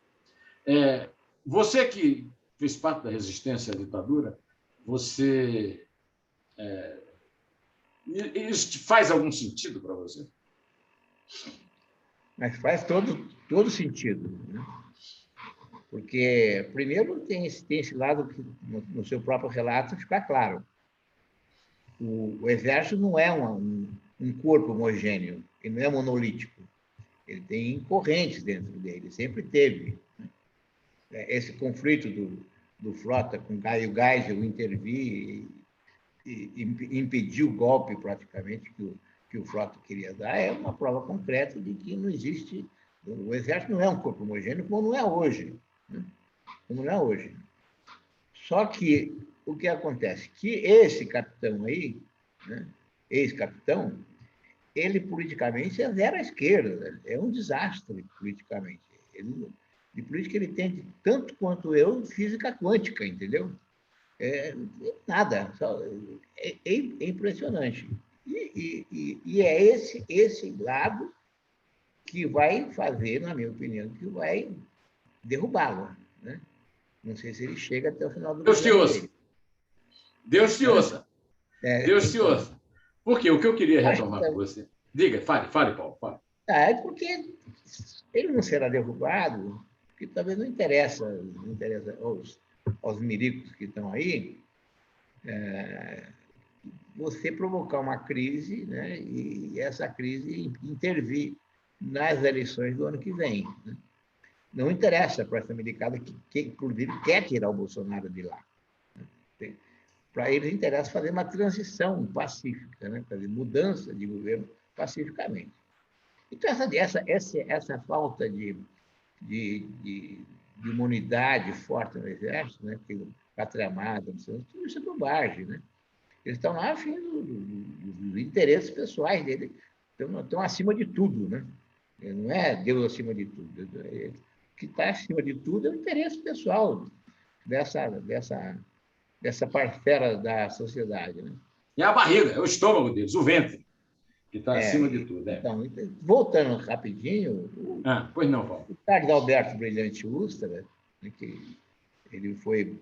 Você que fez parte da resistência à ditadura, isso faz algum sentido para você? Mas faz todo sentido. Né? Porque, primeiro, tem esse lado que, no seu próprio relato, fica claro. O Exército não é um corpo homogêneo, ele não é monolítico. Ele tem correntes dentro dele, sempre teve. Esse conflito do Frota com o Geisel intervir e impedir o golpe, praticamente, que o Frota queria dar, é uma prova concreta de que não existe... O Exército não é um corpo homogêneo, como não é hoje. Né? Como não é hoje. Só que o que acontece? Que esse capitão aí, né, ex-capitão, ele politicamente é zero à esquerda, é um desastre politicamente. De política ele entende tanto quanto eu física quântica, entendeu? Nada, é impressionante. E é esse lado que vai fazer, na minha opinião, que vai derrubá-lo. Né? Não sei se ele chega até o final do Deus te ouça. Deus te ouça. Deus te ouça. Porque o que eu queria retomar com você... Diga, fale, Paulo, fale. É porque ele não será derrubado, porque talvez não interessa aos milicos que estão aí, você provocar uma crise, né, e essa crise intervir nas eleições do ano que vem. Né? Não interessa para essa americana que, inclusive, quer tirar o Bolsonaro de lá. Né? Para eles interessa fazer uma transição pacífica, né? Fazer mudança de governo pacificamente. Então, essa falta de uma unidade forte no Exército, né? Pátria Amada, tudo isso é bobagem, né? Eles estão lá a fim dos interesses pessoais deles. Estão acima de tudo, né? Não é Deus acima de tudo. O que está acima de tudo é o interesse pessoal dessa parcela da sociedade, né? E a barriga, é o estômago deles, o ventre, que está acima de tudo. Então, voltando rapidinho, pois não, Paulo. O Carlos Alberto Brilhante Ustra, né, que ele foi...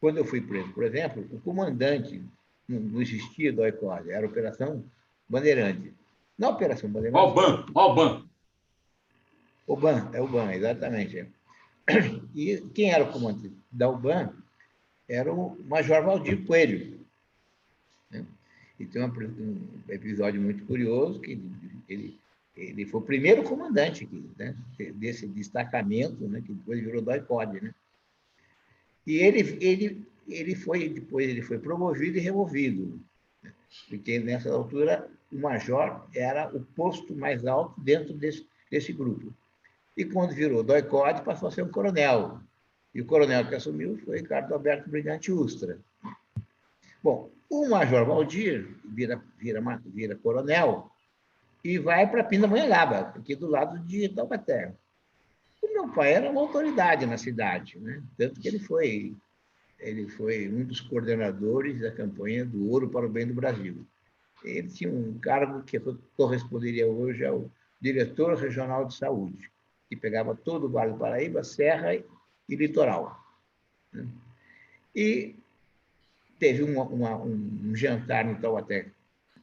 Quando eu fui preso, por exemplo, o comandante não existia do OICOD, era a Operação Bandeirante. Na Operação Bandeirante... OBAN, exatamente. E quem era o comandante da UBAN era o Major Valdir Coelho. Né? E tem um episódio muito curioso, que ele foi o primeiro comandante aqui, né, desse destacamento, né, que depois virou DOI-CODE, né? E ele foi promovido e removido, né? Porque nessa altura o major era o posto mais alto dentro desse grupo. E quando virou DOI-CODE, passou a ser um coronel. E o coronel que assumiu foi Ricardo Alberto Brilhante Ustra. Bom, o Major Valdir vira coronel e vai para Pindamonhangaba, aqui do lado de Taubaté. O meu pai era uma autoridade na cidade, né? Tanto que ele foi um dos coordenadores da campanha do Ouro para o Bem do Brasil. Ele tinha um cargo que corresponderia hoje ao diretor regional de saúde, que pegava todo o Vale do Paraíba, Serra e Litoral. Né? E teve um jantar no Taubaté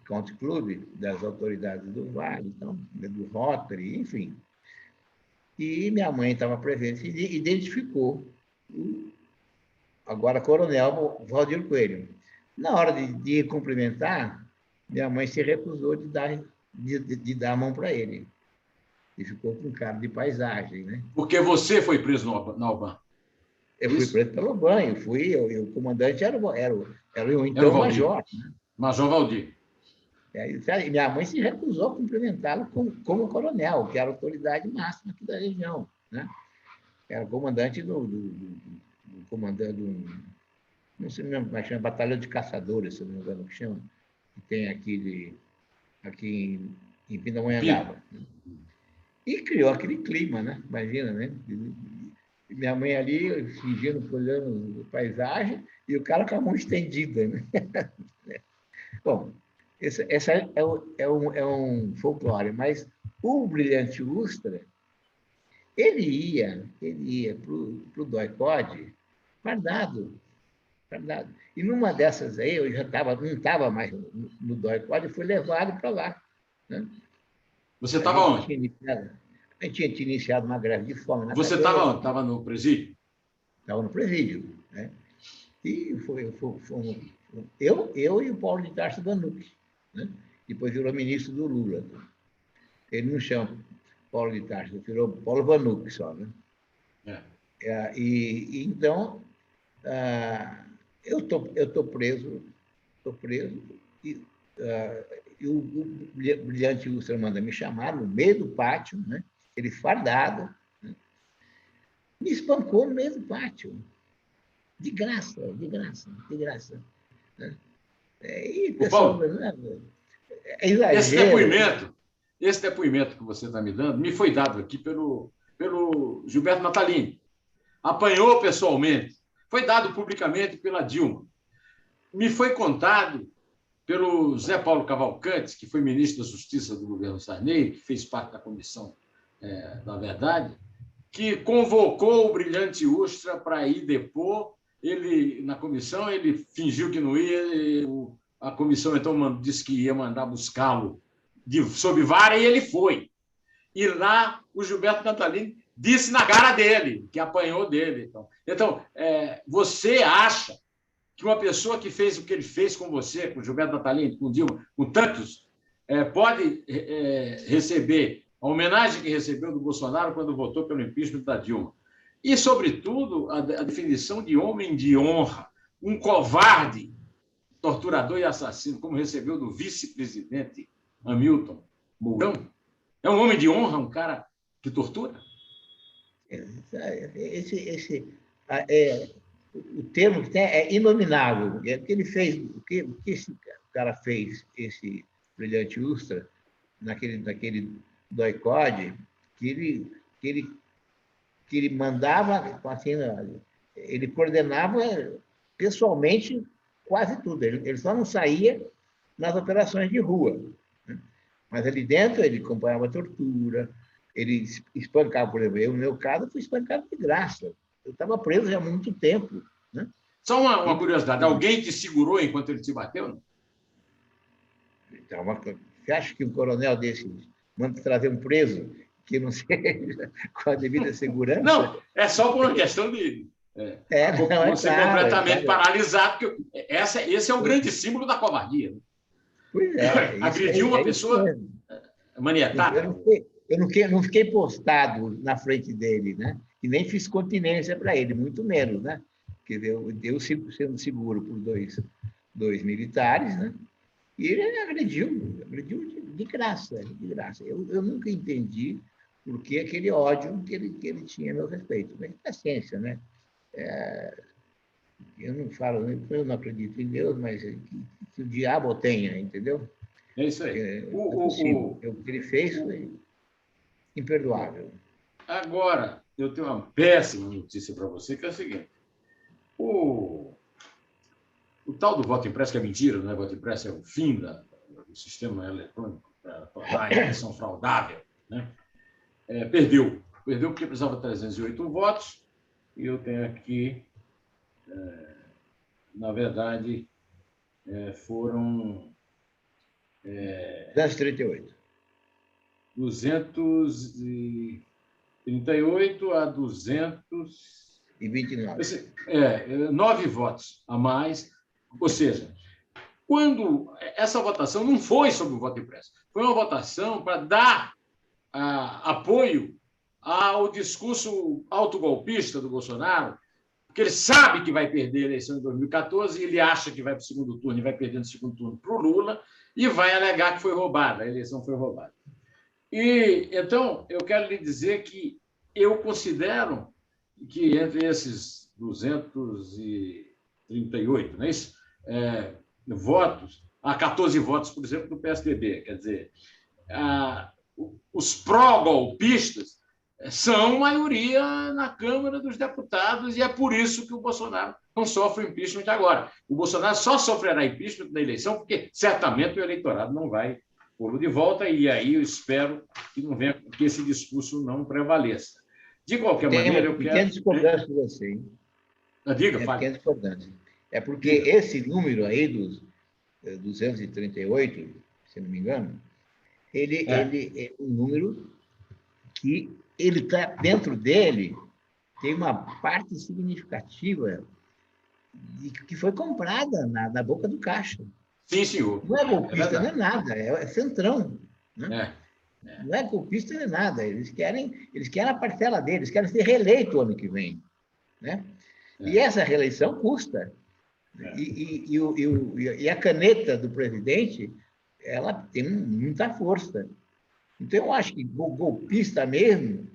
Country Club, das autoridades do Vale, então, do Rotary, enfim. E minha mãe estava presente e identificou o agora coronel Valdir Coelho. Na hora de cumprimentar, minha mãe se recusou de dar a mão para ele. E ficou com cara de paisagem, né? Porque você foi preso na UBAN? Eu fui preso pelo UBAN, o comandante era o então major. Né? Major Valdir. E minha mãe se recusou a cumprimentá-lo como coronel, que era a autoridade máxima aqui da região. Né? Era comandante comandante não sei mesmo, mas chama Batalhão de Caçadores, se não me engano, que chama, que tem aqui em Pindamonhangaba. E criou aquele clima, né? Imagina, né? Minha mãe ali, fingindo, olhando a paisagem, e o cara com a mão estendida, né? Bom, esse é um folclore, mas o Brilhante Ustra, ele ia para o DOI-CODE fardado. E numa dessas aí, eu não estava mais no DOI-CODE, fui levado para lá. Né? Você estava onde? A gente tinha iniciado uma greve de fome. Você estava onde? Estava no presídio? Estava no presídio. Né? E eu e o Paulo de Tarso Vanucci. Né? Depois virou ministro do Lula. Ele não chama Paulo de Tarso, virou Paulo Vanucci só. Né? Então, eu estou preso, e o Brilhante Ustra manda me chamar no meio do pátio, né? Ele fardado, né? Me espancou no meio do pátio. De graça. Né? E o pessoal... É exagero. Esse depoimento que você está me dando me foi dado aqui pelo Gilberto Natalini. Apanhou pessoalmente. Foi dado publicamente pela Dilma. Me foi contado pelo Zé Paulo Cavalcanti, que foi ministro da Justiça do governo Sarney, que fez parte da Comissão da Verdade, que convocou o Brilhante Ustra para ir depor. Na comissão, ele fingiu que não ia, a comissão então disse que ia mandar buscá-lo sob vara, e ele foi. E lá o Gilberto Natalini disse na cara dele, que apanhou dele. Então você acha que uma pessoa que fez o que ele fez com você, com Gilberto Natalini, com Dilma, com tantos, pode receber a homenagem que recebeu do Bolsonaro quando votou pelo impeachment da Dilma. E, sobretudo, a definição de homem de honra, um covarde, torturador e assassino, como recebeu do vice-presidente Hamilton Mourão. É um homem de honra, um cara que tortura? O termo que tem é inominável. É porque ele fez, o que esse cara fez, esse brilhante Ustra, naquele doicode, que ele mandava, assim, ele coordenava pessoalmente quase tudo. Ele só não saía nas operações de rua, né? Mas ali dentro ele acompanhava a tortura, ele espancava, por exemplo, eu, no meu caso, fui espancado de graça. Eu estava preso já há muito tempo, né? Só uma curiosidade, alguém te segurou enquanto ele te bateu? Não? Então, você acha que um coronel desse manda trazer um preso que não seja com a devida segurança? Não, é só por uma questão de você completamente paralisado, porque esse é o grande símbolo da covardia. Né? Pois é. Agrediu uma pessoa maniatada. Eu não fiquei postado na frente dele, né? E nem fiz continência para ele, muito menos, né? Quer dizer, eu sendo seguro por dois militares, né? E ele agrediu de graça, de graça. Eu nunca entendi por que aquele ódio que ele tinha a meu respeito. Mas paciência, né? Eu não acredito em Deus, mas que o diabo tenha, entendeu? É isso aí. O que ele fez foi imperdoável. Agora, eu tenho uma péssima notícia para você, que é o seguinte. O tal do voto impresso, que é mentira, não é? O voto impresso é o fim do sistema eletrônico para tornar a eleição fraudável, né? Perdeu porque precisava de 308 votos, e eu tenho aqui, na verdade, foram 238. 238 a 229. 9 votos a mais. Ou seja, quando essa votação não foi sobre o voto impresso, foi uma votação para dar apoio ao discurso autogolpista do Bolsonaro, porque ele sabe que vai perder a eleição em 2014 e ele acha que vai para o segundo turno e vai perder no segundo turno para o Lula e vai alegar que foi roubada, a eleição foi roubada. E, então, eu quero lhe dizer que eu considero que entre esses 238, não é isso? Votos, há 14 votos, por exemplo, do PSDB. Quer dizer, os pró-golpistas são maioria na Câmara dos Deputados e é por isso que o Bolsonaro não sofre impeachment agora. O Bolsonaro só sofrerá impeachment na eleição porque certamente o eleitorado não vai pô-lo de volta e aí eu espero que esse discurso não prevaleça. De qualquer maneira, eu quero... Pequena discordância de você, hein? Diga, fale. Pequena discordância. É porque esse número aí dos 238, se não me engano, ele é um número que ele está dentro dele, tem uma parte significativa que foi comprada na boca do caixa. Sim, senhor. Não é golpista, não é nada, é centrão. Né? Não é golpista, não é nada. Eles querem a parcela deles, querem ser reeleito o ano que vem. Né? E essa reeleição custa. E a caneta do presidente, ela tem muita força. Então, eu acho que golpista mesmo,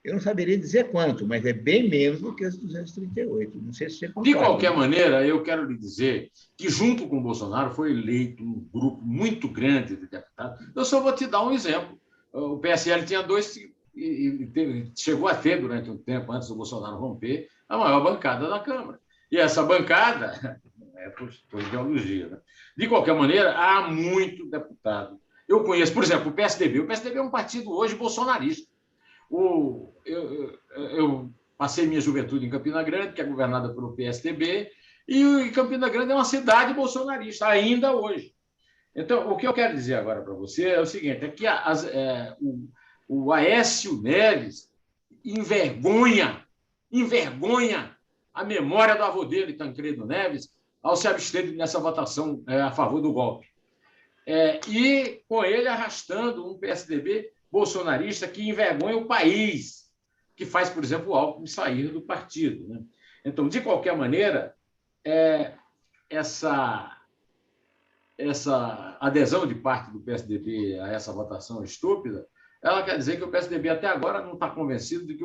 eu não saberia dizer quanto, mas é bem menos do que os 238. Não sei se você concorda. De qualquer maneira, eu quero lhe dizer que, junto com o Bolsonaro, foi eleito um grupo muito grande de deputados. Eu só vou te dar um exemplo. O PSL tinha 2 e chegou a ter, durante um tempo, antes do Bolsonaro romper, a maior bancada da Câmara. E essa bancada é por ideologia. Né? De qualquer maneira, há muito deputado. Eu conheço, por exemplo, o PSDB. O PSDB é um partido hoje bolsonarista. Eu passei minha juventude em Campina Grande, que é governada pelo PSDB, e Campina Grande é uma cidade bolsonarista, ainda hoje. Então, o que eu quero dizer agora para você é o seguinte, é que o Aécio Neves envergonha a memória do avô dele, Tancredo Neves, ao se abster nessa votação a favor do golpe. E com ele arrastando um PSDB bolsonarista que envergonha o país, que faz, por exemplo, o Alckmin sair do partido, né? Então, de qualquer maneira, essa adesão de parte do PSDB a essa votação estúpida, ela quer dizer que o PSDB até agora não está convencido de que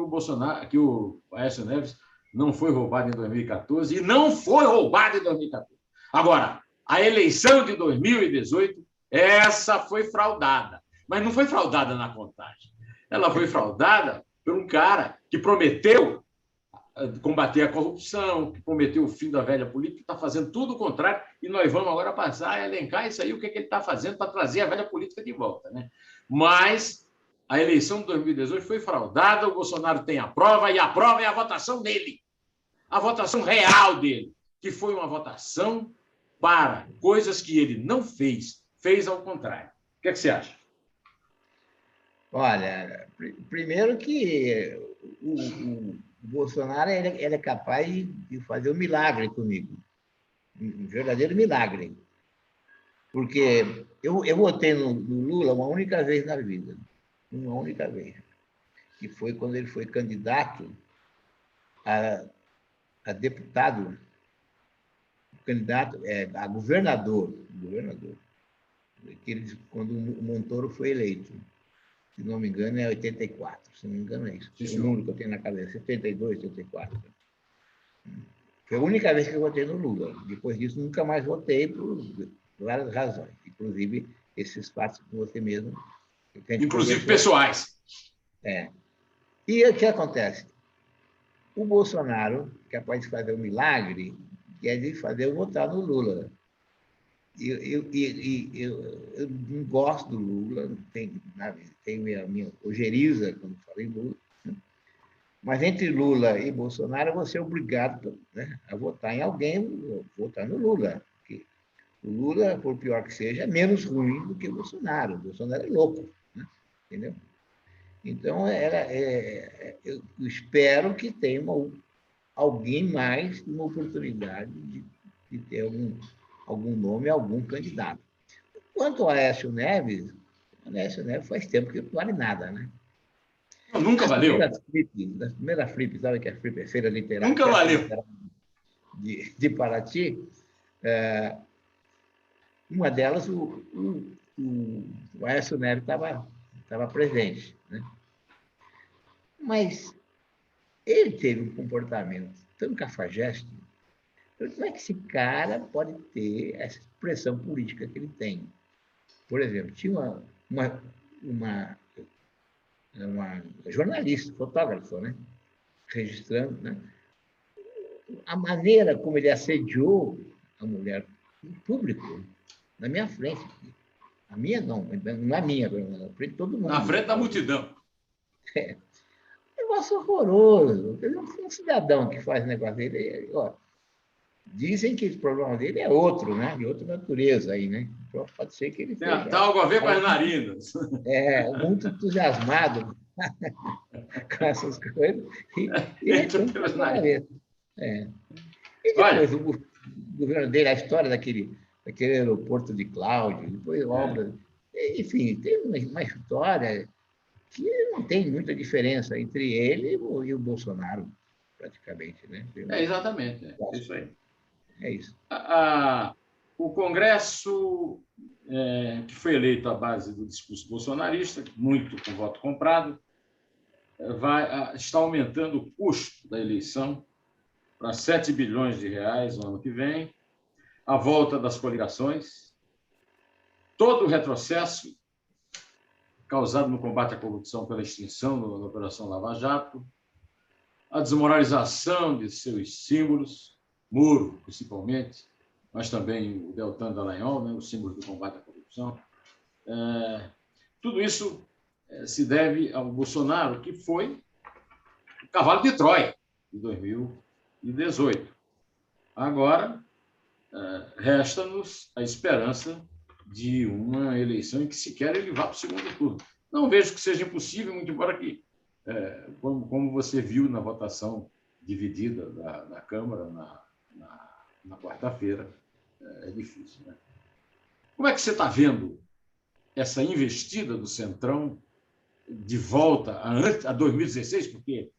o Aécio Neves não foi roubado em 2014 e não foi roubado em 2014. Agora, a eleição de 2018, essa foi fraudada, mas não foi fraudada na contagem. Ela foi fraudada por um cara que prometeu combater a corrupção, que prometeu o fim da velha política, está fazendo tudo o contrário, e nós vamos agora passar a elencar isso aí, o que ele está fazendo para trazer a velha política de volta, né? Mas a eleição de 2018 foi fraudada, o Bolsonaro tem a prova, e a prova é a votação dele, a votação real dele, que foi uma votação para coisas que ele não fez ao contrário. O que você acha? Olha, primeiro que o Bolsonaro ele é capaz de fazer um milagre comigo, um verdadeiro milagre. Porque eu votei no Lula uma única vez na vida, uma única vez, que foi quando ele foi candidato a deputado, candidato a governador, quando o Montoro foi eleito. Se não me engano, é 84. Se não me engano, é isso. O número que eu tenho na cabeça, 72, 74. Foi a única vez que eu votei no Lula. Depois disso, nunca mais votei por várias razões. Inclusive, esses fatos com você mesmo. Inclusive pessoais. E o que acontece? O Bolsonaro, capaz de fazer um milagre, quer de fazer eu votar no Lula. Eu não gosto do Lula, tem minha ojeriza quando falei Lula, né? Mas entre Lula e Bolsonaro, eu vou ser obrigado, né, a votar em alguém, votar no Lula. Porque o Lula, por pior que seja, é menos ruim do que o Bolsonaro. O Bolsonaro é louco, né? Entendeu? Então, eu espero que tenha alguém mais uma oportunidade de ter algum nome, algum candidato. Quanto ao Aécio Neves faz tempo que não vale nada, né? Nunca valeu. Das primeiras Flip, sabe que a Flip é Feira Literária? Nunca valeu. De Paraty, uma delas, o Aécio Neves estava presente, né? Mas ele teve um comportamento tão cafajeste. Como é que esse cara pode ter essa expressão política que ele tem? Por exemplo, tinha uma jornalista, fotógrafa, né? Registrando, né? A maneira como ele assediou a mulher em público, na minha frente. A minha não é minha, na frente de todo mundo. Na frente da multidão. Negócio horroroso. Um cidadão que faz negócio dele, ó, dizem que o problema dele é outro, né? De outra natureza aí, né? Então, pode ser que ele tem algo a ver com as narinas. Muito entusiasmado com essas coisas. E depois o governo dele, a história daquele aeroporto de Cláudio, depois obras. Enfim, tem uma história que não tem muita diferença entre ele e o Bolsonaro, praticamente, né? Exatamente. É isso aí. É isso. O Congresso, que foi eleito à base do discurso bolsonarista, muito com voto comprado, está aumentando o custo da eleição para 7 bilhões de reais no ano que vem, a volta das coligações, todo o retrocesso causado no combate à corrupção pela extinção da Operação Lava Jato, a desmoralização de seus símbolos, Moro, principalmente, mas também o Deltan Dallagnol, né, os símbolos do combate à corrupção. Tudo isso se deve ao Bolsonaro, que foi o cavalo de Troia de 2018. Agora, resta-nos a esperança de uma eleição em que sequer ele vá para o segundo turno. Não vejo que seja impossível, muito embora que, como você viu na votação dividida da Câmara na quarta-feira, é difícil, né? Como é que você está vendo essa investida do Centrão de volta a 2016? Porque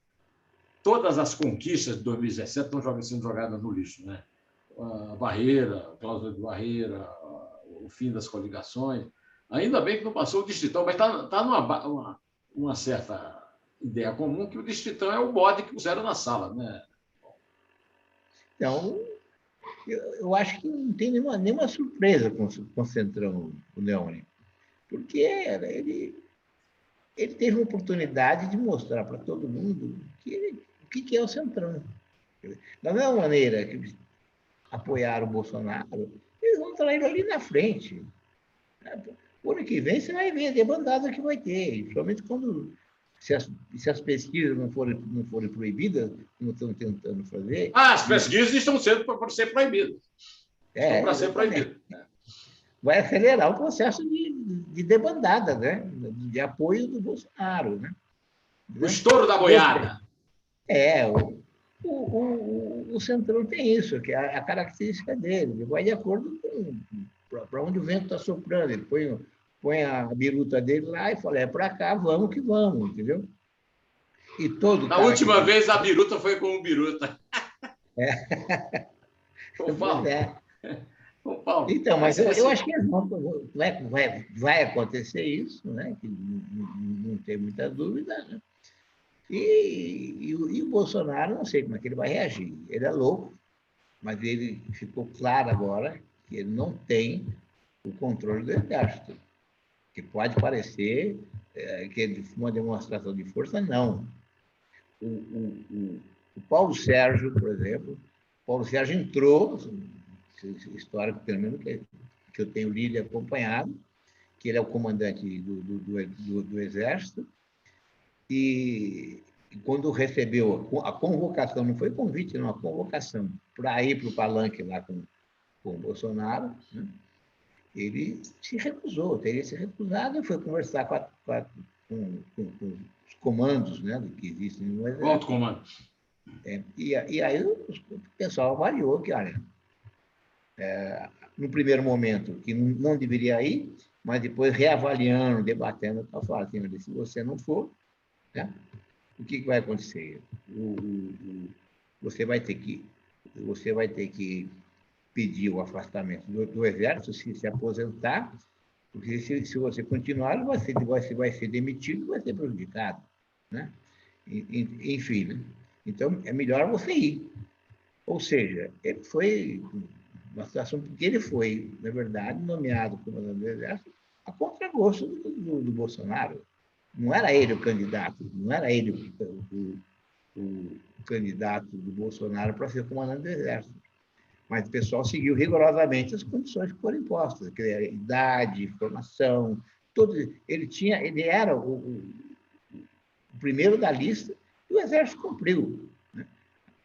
todas as conquistas de 2017 estão sendo jogadas no lixo, né? A Barreira, a cláusula de Barreira, o fim das coligações. Ainda bem que não passou o Distritão, mas está uma certa ideia comum que o Distritão é o bode que puseram na sala, né? Então, eu acho que não tem nenhuma surpresa com o Centrão, o Leone, porque ele teve a oportunidade de mostrar para todo mundo o que é o Centrão. Da mesma maneira que apoiaram o Bolsonaro, eles vão estar ali na frente. O ano que vem você vai ver a debandada que vai ter, principalmente quando, se as pesquisas não forem proibidas, como estão tentando fazer. As pesquisas estão sendo para ser proibidas. Estão para ser proibidas. Vai acelerar o processo de debandada, né? De apoio do Bolsonaro. Né? O estouro da boiada. O Centrão tem isso, que é a característica dele. Ele vai de acordo com para onde o vento está soprando. Ele põe a biruta dele lá e fala, é para cá, vamos que vamos, entendeu? E Na última vez, a biruta foi com o biruta. Paulo, então, mas eu acho que vai acontecer isso, né? Que não tem muita dúvida, né? E o Bolsonaro, não sei como é que ele vai reagir. Ele é louco, mas ele ficou claro agora que ele não tem o controle do Exército, que pode parecer que é uma demonstração de força, não. O Paulo Sérgio, por exemplo, entrou, histórico, pelo menos que eu tenho lido e acompanhado, que ele é o comandante do Exército, e quando recebeu a convocação, não foi convite, não, a convocação para ir para o palanque lá com o Bolsonaro, né? Ele se recusou, teria se recusado e foi conversar com os comandos, né, que existem no Exército. Alto comando. E aí o pessoal avaliou que, olha, no primeiro momento, que não deveria ir, mas depois reavaliando, debatendo, falaram assim, se você não for, né, o que vai acontecer? Você vai ter que pedir o afastamento do Exército, se aposentar, porque se você continuar, vai ser demitido, vai ser prejudicado, né? Enfim, né? Então, é melhor você ir. Ou seja, ele foi uma situação, porque ele foi, na verdade, nomeado comandante do Exército a contragosto do Bolsonaro. Não era ele o candidato, não era ele o candidato do Bolsonaro para ser comandante do Exército. Mas o pessoal seguiu rigorosamente as condições que foram impostas, que era idade, formação, tudo. Ele era o primeiro da lista e o Exército cumpriu, né?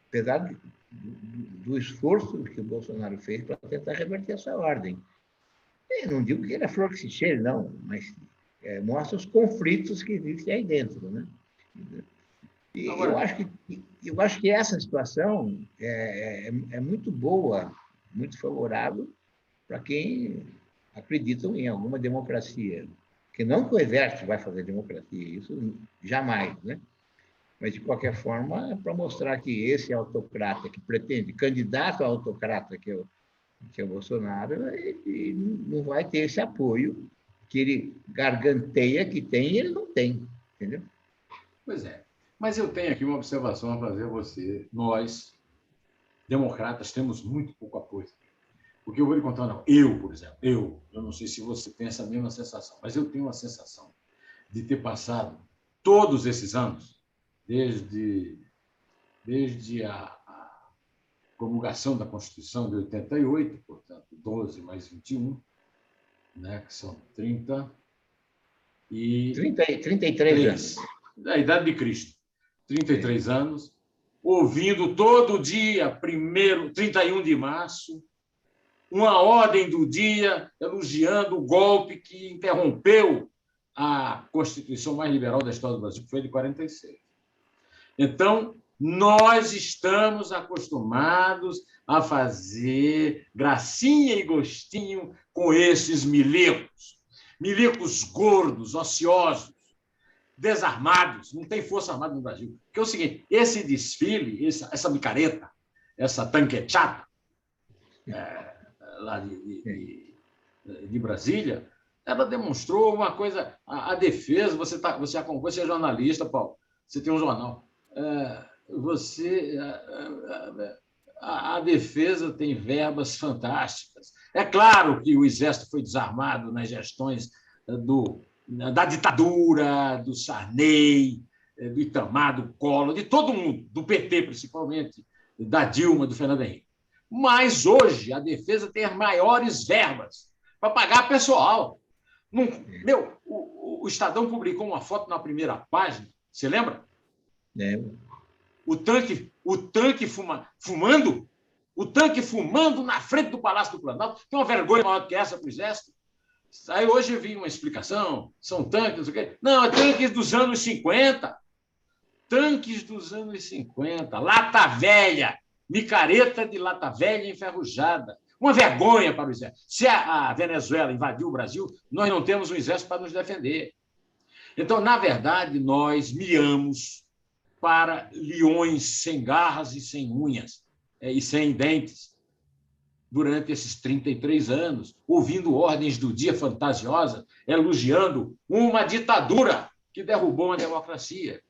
Apesar do esforço que o Bolsonaro fez para tentar reverter essa ordem. Eu não digo que ele é flor que se cheire, não, mas mostra os conflitos que existem aí dentro, né? E agora, eu acho que essa situação é muito boa, muito favorável para quem acredita em alguma democracia. Que não que o Exército vai fazer democracia, isso jamais, né? Mas, de qualquer forma, é para mostrar que esse autocrata que pretende, candidato a autocrata que é o Bolsonaro, ele não vai ter esse apoio que ele garganteia que tem e ele não tem, entendeu? Pois é. Mas eu tenho aqui uma observação a fazer a você. Nós, democratas, temos muito pouco apoio. Porque eu vou lhe contar, não. Eu, por exemplo, eu não sei se você tem essa mesma sensação, mas eu tenho a sensação de ter passado todos esses anos, desde a promulgação da Constituição de 88, portanto, 12 mais 21, né, que são 33 anos. Da idade de Cristo. 33 anos, ouvindo todo dia, 31 de março, uma ordem do dia elogiando o golpe que interrompeu a Constituição mais liberal da história do Brasil, que foi de 46. Então, Nós estamos acostumados a fazer gracinha e gostinho com esses milicos. Milicos gordos, ociosos, desarmados, não tem força armada no Brasil. Porque é o seguinte, esse desfile, essa micareta, essa tanquechata, lá de Brasília, ela demonstrou uma coisa, a defesa, você é jornalista, Paulo, você tem um jornal, a defesa tem verbas fantásticas. É claro que o Exército foi desarmado nas gestões da ditadura, do Sarney, do Itamar, do Collor, de todo mundo, do PT principalmente, da Dilma, do Fernando Henrique. Mas hoje a defesa tem as maiores verbas para pagar pessoal. O Estadão publicou uma foto na primeira página, você lembra? Lembro. O tanque fumando, o tanque fumando na frente do Palácio do Planalto. Tem uma vergonha maior do que essa para o Exército. Aí hoje eu vi uma explicação, são tanques, não sei o quê. Não, é tanques dos anos 50. Tanques dos anos 50, lata velha, micareta de lata velha enferrujada. Uma vergonha para o Exército. Se a Venezuela invadiu o Brasil, nós não temos um Exército para nos defender. Então, na verdade, nós miamos para leões sem garras e sem unhas, e sem dentes, durante esses 33 anos, ouvindo ordens do dia fantasiosas, elogiando uma ditadura que derrubou uma democracia.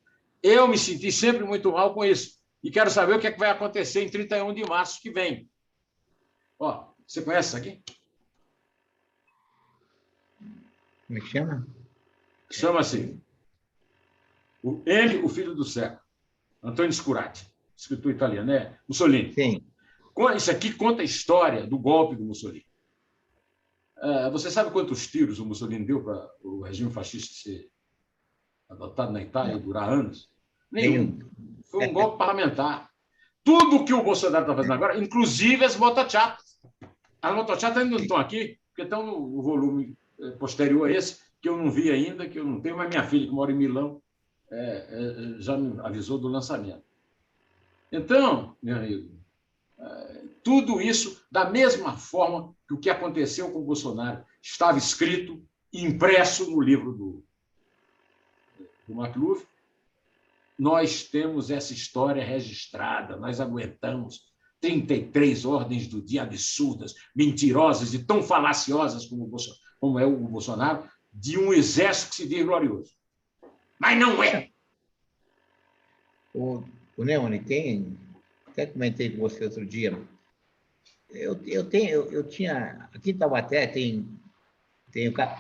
Eu me senti sempre muito mal com isso. E quero saber o que vai acontecer em 31 de março que vem. Ó, você conhece isso aqui? Como é que chama? Chama-se o Filho do Século. Antônio Scurati, escritor italiano, né? Mussolini. Sim. Isso aqui conta a história do golpe do Mussolini. Você sabe quantos tiros o Mussolini deu para o regime fascista ser adotado na Itália e durar anos? Nenhum. Foi um golpe parlamentar. Tudo que o Bolsonaro está fazendo agora, inclusive as motochatas. As motochatas ainda não estão aqui, porque estão no volume posterior a esse, que eu não vi ainda, que eu não tenho, mas minha filha, que mora em Milão, já me avisou do lançamento. Então, meu amigo, tudo isso da mesma forma que o que aconteceu com o Bolsonaro estava escrito e impresso no livro do McLuhan. Nós temos essa história registrada, nós aguentamos 33 ordens do dia absurdas, mentirosas e tão falaciosas como é o Bolsonaro, de um exército que se diz glorioso. Mas não é. O Neone, até comentei com você outro dia, eu tinha, aqui em Taubaté tem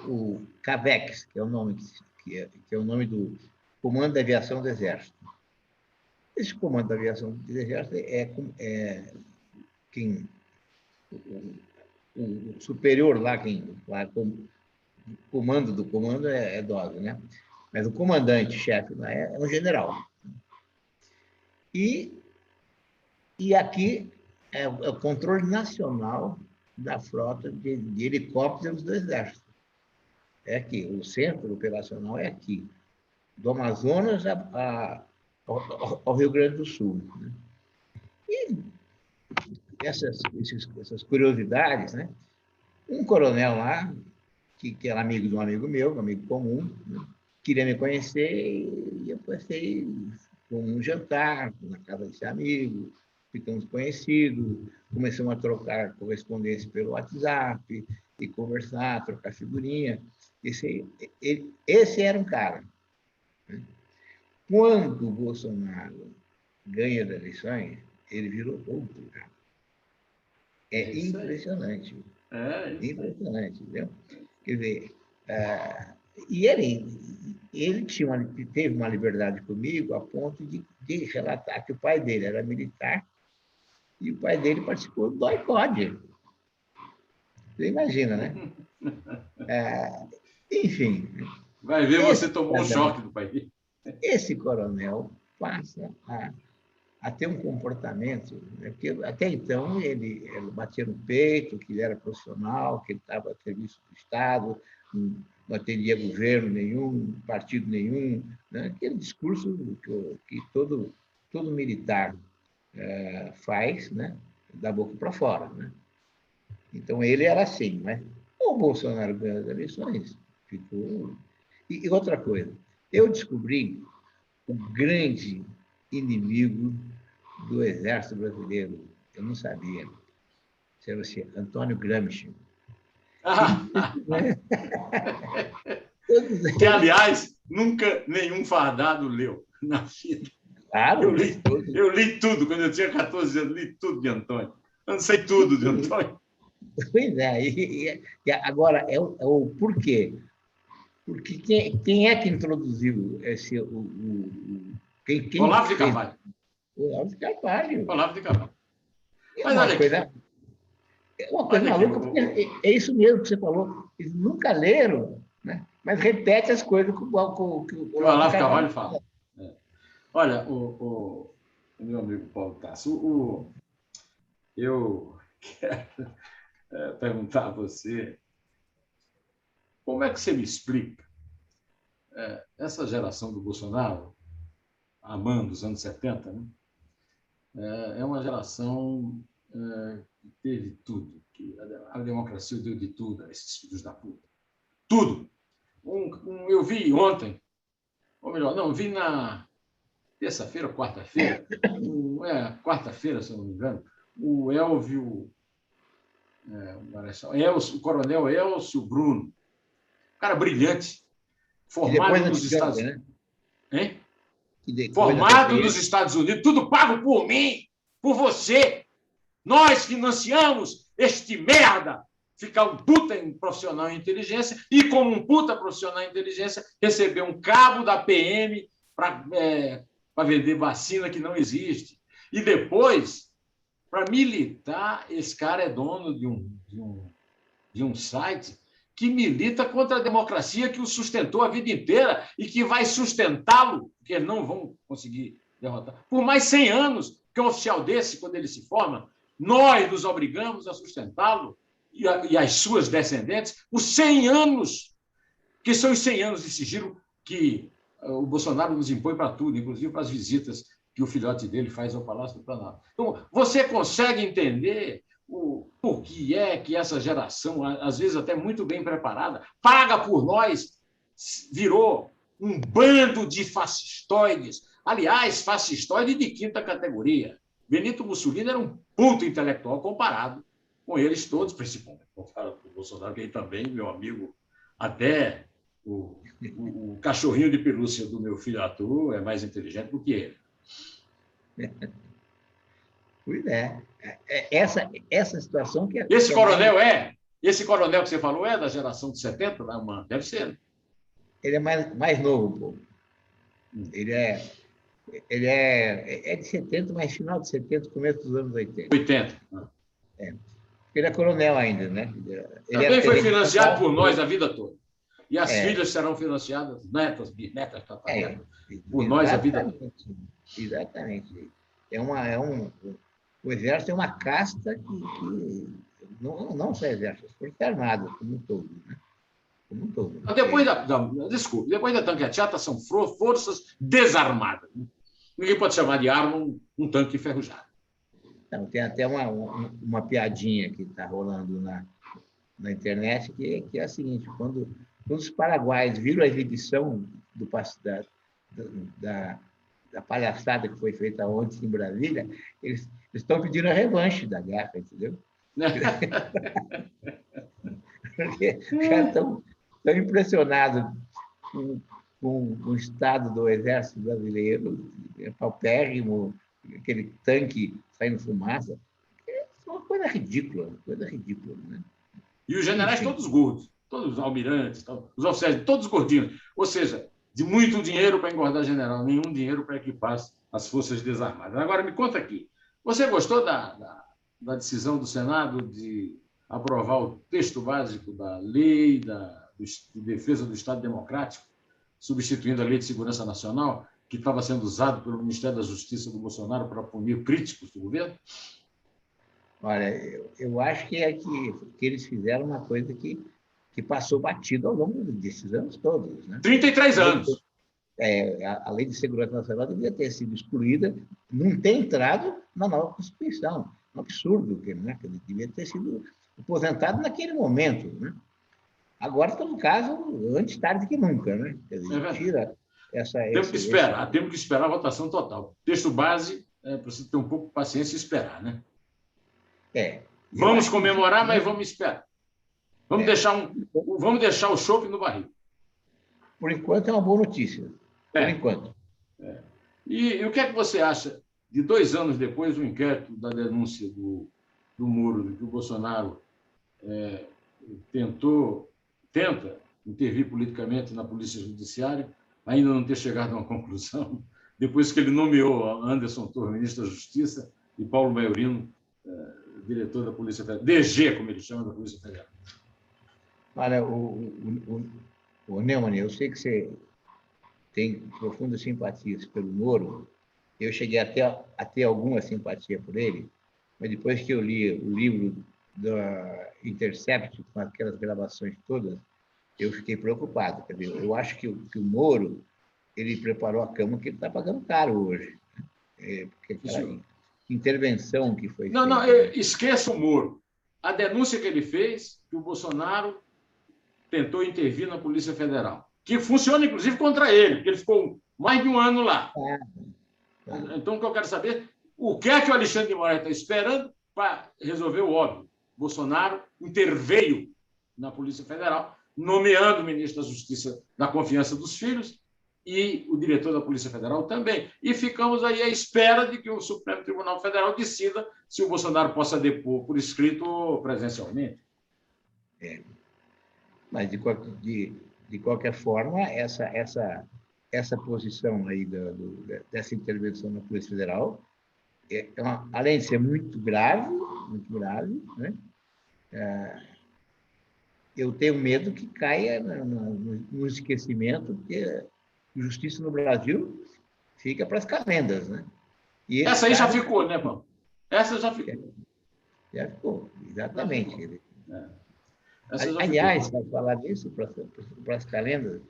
o CAVEX, que é o nome que é o nome do Comando da Aviação do Exército. Esse Comando da Aviação do Exército é quem o superior lá, o comando do comando é Dose, né? Mas o comandante-chefe lá é um general. E aqui é o controle nacional da frota de helicópteros do Exército. É aqui, o centro operacional é aqui, do Amazonas ao Rio Grande do Sul. Né? E essas curiosidades, né? Um coronel lá, que era amigo de um amigo meu, um amigo comum, né? Queria me conhecer e eu passei com um jantar na casa desse amigo, ficamos conhecidos, começamos a trocar correspondência pelo WhatsApp, e conversar, trocar figurinha. Esse era um cara. Né? Quando o Bolsonaro ganha as eleições, ele virou outro cara. É impressionante. Impressionante, entendeu? Quer dizer, e ele teve uma liberdade comigo a ponto de relatar que o pai dele era militar e o pai dele participou do boicote. Você imagina, né? Enfim. Vai ver, você tomou um choque do pai dele. Esse coronel passa a ter um comportamento, né? Porque até então ele batia no peito, que ele era profissional, que ele estava a serviço do Estado, não atendia governo nenhum, partido nenhum, né? Aquele discurso que todo todo militar faz, né? Da boca para fora, né? Então, ele era assim, mas o Bolsonaro ganhou as eleições, ficou... E outra coisa, eu descobri o grande inimigo do Exército Brasileiro. Eu não sabia. Chama-se Antônio Gramsci. Que, aliás, nunca nenhum fardado leu na vida. Claro, eu li tudo. Quando eu tinha 14 anos, li tudo de Antônio. Eu não sei tudo de Antônio. Pois é. E agora, é o porquê. Porque quem é que introduziu esse... quem Olavo de fez? Carvalho. Olavo de Carvalho. Olavo de Carvalho. É Mas olha aqui. Uma coisa maluca, porque é isso mesmo que você falou. Eles nunca leram, né? Mas repete as coisas que o Olavo de Carvalho fala. É. Olha, o meu amigo Paulo Tasso, eu quero perguntar a você como é que você me explica essa geração do Bolsonaro, a mãe dos anos 70, né? É uma geração que teve tudo, que a democracia deu de tudo a esses filhos da puta. Tudo. Eu vi ontem, ou melhor, não, vi na terça-feira ou quarta-feira, quarta-feira, se eu não me engano, o Elvio, o coronel Elcio Bruno, cara brilhante, formado nos Estados Unidos. Né? Hein? Formado nos Estados Unidos, tudo pago por mim, por você. Nós financiamos este merda ficar um puta profissional em inteligência e, como um puta profissional em inteligência, receber um cabo da PM para vender vacina que não existe. E depois, para militar, esse cara é dono de um site que milita contra a democracia que o sustentou a vida inteira e que vai sustentá-lo, porque não vão conseguir derrotar, por mais 100 anos, que um oficial desse, quando ele se forma, nós nos obrigamos a sustentá-lo e as suas descendentes por 100 anos, que são os 100 anos de sigilo que o Bolsonaro nos impõe para tudo, inclusive para as visitas que o filhote dele faz ao Palácio do Planalto. Então, você consegue entender por que é que essa geração, às vezes até muito bem preparada, paga por nós, virou um bando de fascistoides. Aliás, fascistoide de quinta categoria. Benito Mussolini era um puto intelectual comparado com eles todos, principalmente comparado com o Bolsonaro, que também, meu amigo, até o cachorrinho de pelúcia do meu filho Arthur é mais inteligente do que ele. Pois é. Essa situação que... Esse coronel que você falou é da geração de 70? Deve ser. Né? Ele é mais novo, pô. Ele é de 70, mas final de 70, começo dos anos 80. 80. Ele é coronel ainda, né? Ele também foi financiado por nós a vida toda. E as filhas serão financiadas, netas, bisnetas, tataranetas, por nós a vida toda. Exatamente. O Exército é uma casta que não só Exército, as Forças Armadas, como um todo. Né? Como um todo. Depois da tanqueteata são forças desarmadas. Ninguém pode chamar de arma um tanque enferrujado. Então, tem até uma piadinha que está rolando na internet, que é a seguinte: quando os paraguaios viram a exibição da palhaçada que foi feita ontem em Brasília, eles estão pedindo a revanche da guerra, entendeu? Porque já estão impressionados com o estado do Exército Brasileiro, paupérrimo, aquele tanque saindo fumaça. É uma coisa ridícula, né? E os generais todos gordos, todos os almirantes, os oficiais, todos gordinhos. Ou seja, de muito dinheiro para engordar general, nenhum dinheiro para equipar as forças desarmadas. Agora, me conta aqui, você gostou da decisão do Senado de aprovar o texto básico da lei de defesa do Estado Democrático, substituindo a Lei de Segurança Nacional, que estava sendo usado pelo Ministério da Justiça do Bolsonaro para punir críticos do governo? Olha, eu acho que eles fizeram uma coisa que passou batido ao longo desses anos todos. Né? 33 anos. a Lei de Segurança Nacional devia ter sido excluída, não ter entrado na nova Constituição. Um absurdo, né? Devia ter sido aposentado naquele momento, né? Agora, no caso, antes tarde que nunca, né? Quer dizer, tira temos que esperar a votação total. Texto base, precisa ter um pouco de paciência e esperar, né? Vamos comemorar, mas vamos esperar. Vamos deixar o chope no barril. Por enquanto, é uma boa notícia. Por enquanto. E o que é que você acha de 2 anos depois do inquérito da denúncia do Moro, de que o Bolsonaro tenta intervir politicamente na Polícia Judiciária, ainda não ter chegado a uma conclusão, depois que ele nomeou Anderson Torres, ministro da Justiça, e Paulo Maiorino, diretor da Polícia Federal, DG, como ele chama, da Polícia Federal? Olha, o Neumann, eu sei que você tem profundas simpatias pelo Moro. Eu cheguei a ter alguma simpatia por ele, mas depois que eu li o livro da Intercept, com aquelas gravações todas, eu fiquei preocupado. Quer dizer, eu acho que o Moro ele preparou a cama que ele está pagando caro hoje. Porque aquela intervenção que foi feita... Não, esqueça o Moro. A denúncia que ele fez, que o Bolsonaro tentou intervir na Polícia Federal, que funciona, inclusive, contra ele, porque ele ficou mais de 1 ano lá. Então, o que eu quero saber, o que é que o Alexandre de Moraes está esperando para resolver o óbvio? Bolsonaro interveio na Polícia Federal, nomeando o ministro da Justiça da confiança dos filhos e o diretor da Polícia Federal também. E ficamos aí à espera de que o Supremo Tribunal Federal decida se o Bolsonaro possa depor por escrito ou presencialmente. Mas, de qualquer forma, essa posição aí dessa intervenção na Polícia Federal, além de ser muito grave, né? Eu tenho medo que caia no esquecimento, porque justiça no Brasil fica para as calendas, né? Essa aí já ficou, né, Paulo? Essa já ficou. Já ficou, exatamente. Aliás, para falar disso, para as calendas,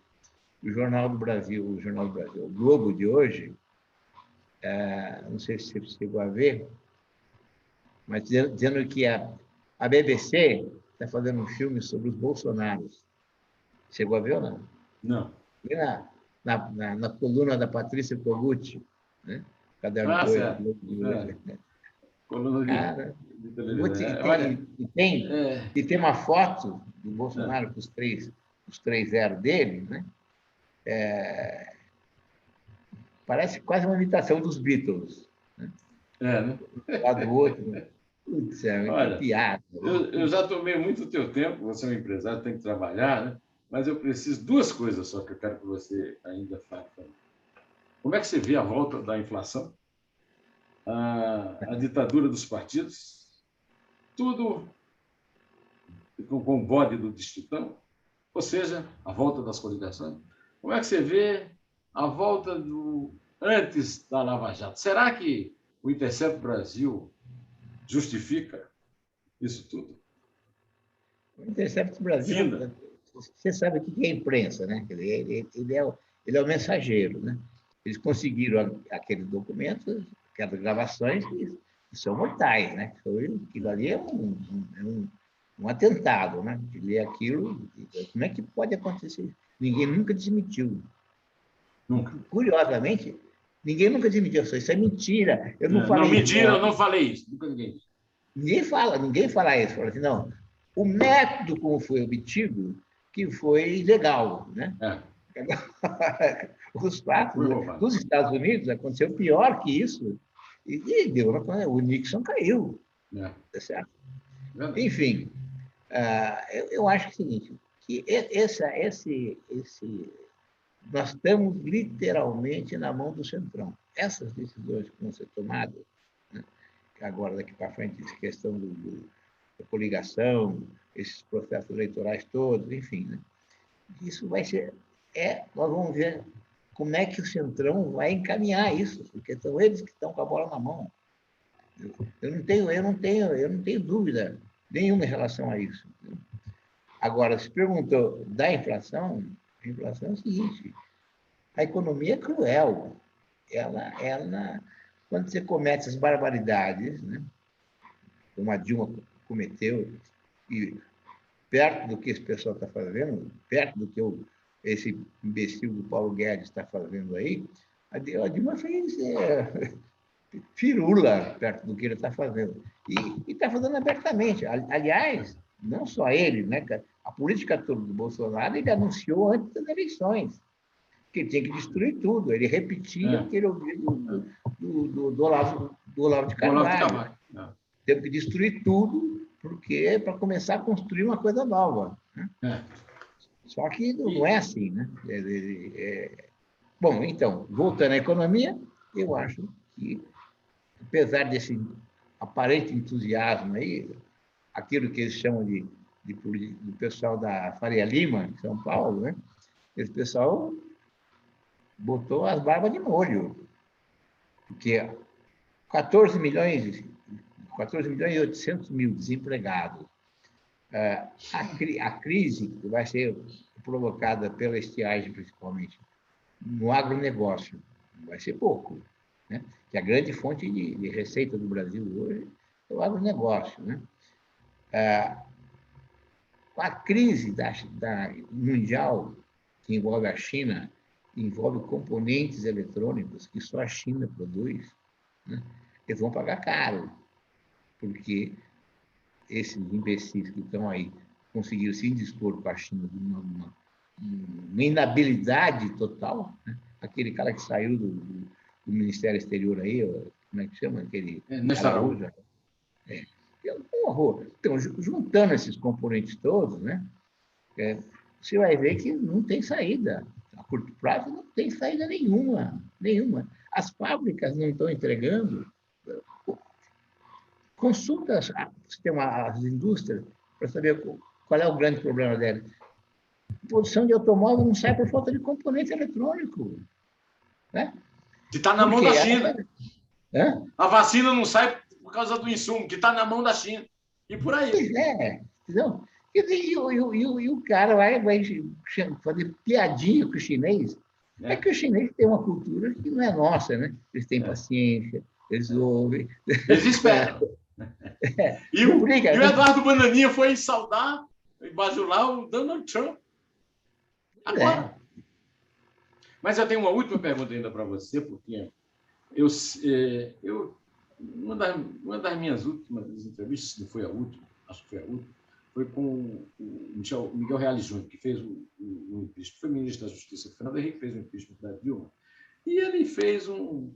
o Jornal do Brasil, o Globo de hoje, não sei se você chegou a ver, mas dizendo que a BBC está fazendo um filme sobre os Bolsonaros. Chegou a ver ou não? Não. E na coluna da Patrícia Colucci, né? Caderno 2 do Globo de hoje. Coluna de televisão. E tem uma foto do Bolsonaro com os 3 0 dele, né? Parece quase uma imitação dos Beatles. Né? Né? Um lado do outro. Putz, olha, piada. Eu já tomei muito teu tempo, você é um empresário, tem que trabalhar, né? Mas eu preciso 2 coisas só que eu quero que você ainda fale. Como é que você vê a volta da inflação? A ditadura dos partidos? Tudo com o bode do distritão? Ou seja, a volta das coligações? Como é que você vê a volta antes da Lava Jato? Será que o Intercept Brasil justifica isso tudo? O Intercept Brasil, você sabe o que é imprensa, né? Ele é o mensageiro, né? Eles conseguiram aqueles documentos, aquelas gravações que são mortais, né? Aquilo ali é um atentado, né? De ler aquilo, como é que pode acontecer? Ninguém nunca desmentiu. Nunca. Curiosamente, ninguém nunca desmentiu. Isso é mentira. Eu não falei isso. Mentira, eu não falei isso. Nunca ninguém. Ninguém fala isso. Fala assim, não. O método como foi obtido que foi legal, né? Os fatos dos Estados Unidos aconteceu pior que isso e deu, o Nixon caiu. Tá certo? Enfim, eu acho que é o seguinte, que nós estamos literalmente na mão do Centrão. Essas decisões que vão ser tomadas, né, agora daqui para frente, essa questão da coligação, esses processos eleitorais todos, enfim, né, isso vai ser... nós vamos ver como é que o Centrão vai encaminhar isso, porque são eles que estão com a bola na mão. Eu não tenho dúvida nenhuma em relação a isso. Agora, se perguntou da inflação, a inflação é o seguinte, A economia é cruel. Quando você comete essas barbaridades, né, como a Dilma cometeu, e perto do que esse pessoal está fazendo, perto do que esse imbecil do Paulo Guedes está fazendo aí, a Dilma fez firula perto do que ele está fazendo. E está fazendo abertamente. Aliás, não só ele, né? A política toda do Bolsonaro, ele anunciou antes das eleições que ele tinha que destruir tudo. Ele repetia o que ele ouvia do Olavo de Carvalho. Teve que destruir tudo, porque para começar a construir uma coisa nova. Né? Só que não é assim, né? Bom, então, voltando à economia, eu acho que, apesar desse aparente entusiasmo aí, aquilo que eles chamam do pessoal da Faria Lima, em São Paulo, né? Esse pessoal botou as barbas de molho, porque 14 milhões e 800 mil desempregados, a crise que vai ser provocada pela estiagem, principalmente, no agronegócio, vai ser pouco, né? Que a grande fonte de receita do Brasil hoje é o agronegócio, né? A crise mundial, que envolve a China, envolve componentes eletrônicos que só a China produz, né? Eles vão pagar caro, porque esses imbecis que estão aí conseguiram se indispor com a China de uma inabilidade total, né? Aquele cara que saiu do Ministério Exterior aí, como é que chama? Aquele Araújo. É um horror. Então, juntando esses componentes todos, né, você vai ver que não tem saída. A curto prazo não tem saída nenhuma. As fábricas não estão entregando. Consulta as indústrias para saber qual é o grande problema delas. A produção de automóvel não sai por falta de componente eletrônico. Né? Que está na mão da China. A vacina não sai por causa do insumo, que está na mão da China. E por aí. Pois entendeu? E o cara vai fazer piadinha com o chinês. É que o chinês tem uma cultura que não é nossa, né? Eles têm paciência, eles ouvem. Eles esperam. E o Eduardo Bananinha foi saudar e bajular o Donald Trump. Agora. Mas eu tenho uma última pergunta ainda para você, porque uma das minhas últimas entrevistas, não foi a última, acho que foi a última, foi com o Miguel Reale Júnior, que fez o impeachment, foi ministro da Justiça, o Fernando Henrique fez o impeachment da Dilma, e ele fez um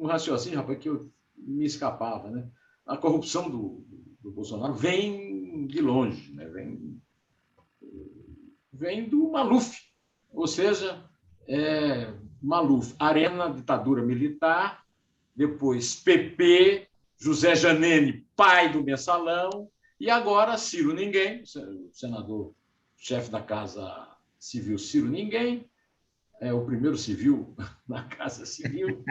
raciocínio, rapaz, que me escapava, né? A corrupção do Bolsonaro vem de longe, né? Vem do Maluf, ou seja, Maluf, Arena, ditadura militar, depois PP, José Janene, pai do Mensalão, e agora Ciro Ninguém, o senador, chefe da Casa Civil Ciro Ninguém, o primeiro civil na Casa Civil,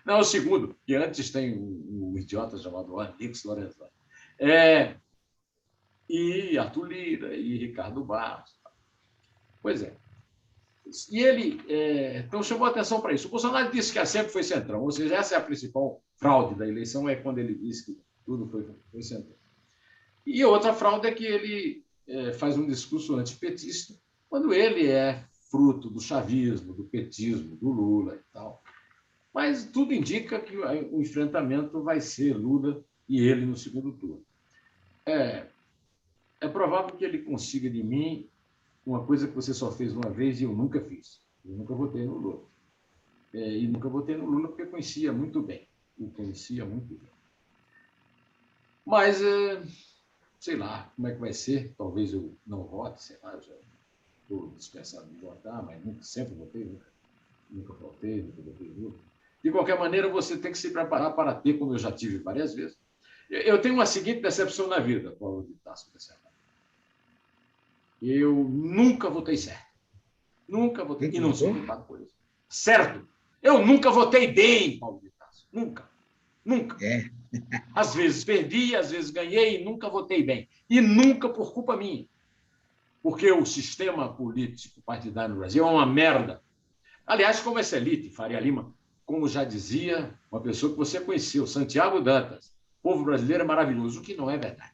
não, o segundo, que antes tem um idiota chamado Anix Lorenzoni, e Arthur Lira, e Ricardo Barros. Pois é. E ele então chamou a atenção para isso. O Bolsonaro disse que sempre foi centrão, ou seja, essa é a principal fraude da eleição, é quando ele disse que tudo foi centrão. E outra fraude é que ele faz um discurso antipetista, quando ele é fruto do chavismo, do petismo, do Lula e tal. Mas tudo indica que o enfrentamento vai ser Lula e ele no segundo turno. É provável que ele consiga de mim uma coisa que você só fez uma vez e eu nunca fiz. Eu nunca votei no Lula. E nunca votei no Lula porque eu conhecia muito bem. Mas, sei lá, como é que vai ser? Talvez eu não vote, sei lá, eu já estou dispensado de votar, mas sempre votei, nunca votei no Lula. De qualquer maneira, você tem que se preparar para ter, como eu já tive várias vezes. Eu tenho uma seguinte decepção na vida, Paulo de Tarso. Eu nunca votei certo. Nunca votei. E não sou culpado por isso. Certo. Eu nunca votei bem, Paulo de Tarso. Nunca. Às vezes perdi, às vezes ganhei, e nunca votei bem. E nunca por culpa minha. Porque o sistema político partidário no Brasil é uma merda. Aliás, como essa elite, Faria Lima, como já dizia uma pessoa que você conheceu, Santiago Dantas, o povo brasileiro é maravilhoso, o que não é verdade.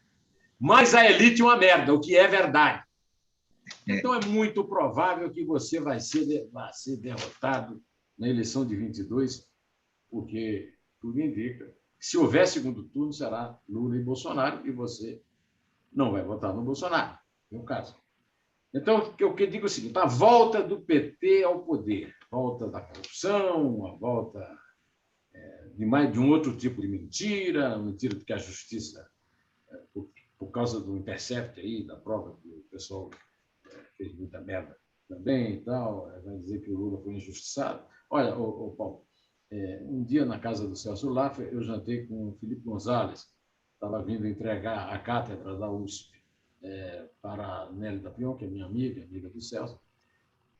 Mas a elite é uma merda, o que é verdade. Então, é muito provável que você vai ser derrotado na eleição de 22, porque tudo indica que, se houver segundo turno, será Lula e Bolsonaro, e você não vai votar no Bolsonaro, no caso. Então, o que eu digo é o seguinte: a volta do PT ao poder, a volta da corrupção, a volta de um outro tipo de mentira, mentira de que a justiça, por causa do Intercept aí, da prova que o pessoal fez muita merda também e tal, vai dizer que o Lula foi injustiçado. Olha, Paulo, um dia na casa do Celso Laffer, eu jantei com o Felipe Gonzalez, estava vindo entregar a cátedra da USP para a Nelly da Pion, que é minha amiga do Celso,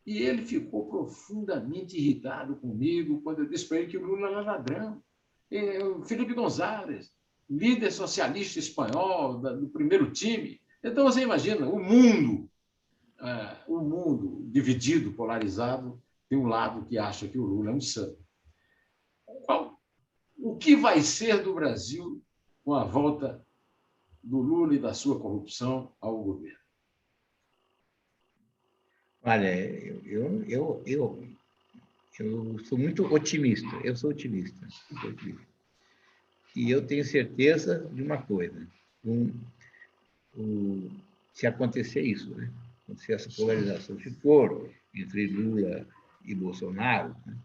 e ele ficou profundamente irritado comigo quando eu disse para ele que o Lula era ladrão. O Felipe Gonzalez, líder socialista espanhol do primeiro time. Então, você imagina, o mundo dividido, polarizado, tem um lado que acha que o Lula é um santo. O que vai ser do Brasil com a volta do Lula e da sua corrupção ao governo? Olha, eu sou muito otimista. Eu sou otimista. E eu tenho certeza de uma coisa: se acontecer isso, né? Se essa polarização se for entre Lula e Bolsonaro, né?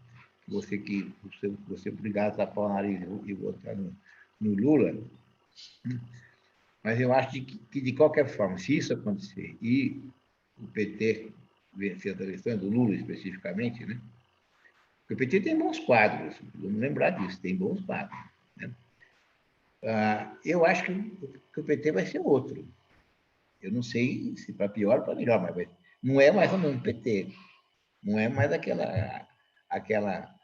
Você obrigado a tapar o nariz e votar no Lula, né? Mas eu acho que, de qualquer forma, se isso acontecer e o PT vencer as eleições, do Lula especificamente, né? Porque o PT tem bons quadros, vamos lembrar disso, tem bons quadros, né? Eu acho que o PT vai ser outro. Eu não sei se para pior ou para melhor, mas não é mais o mesmo PT. Não é mais aquela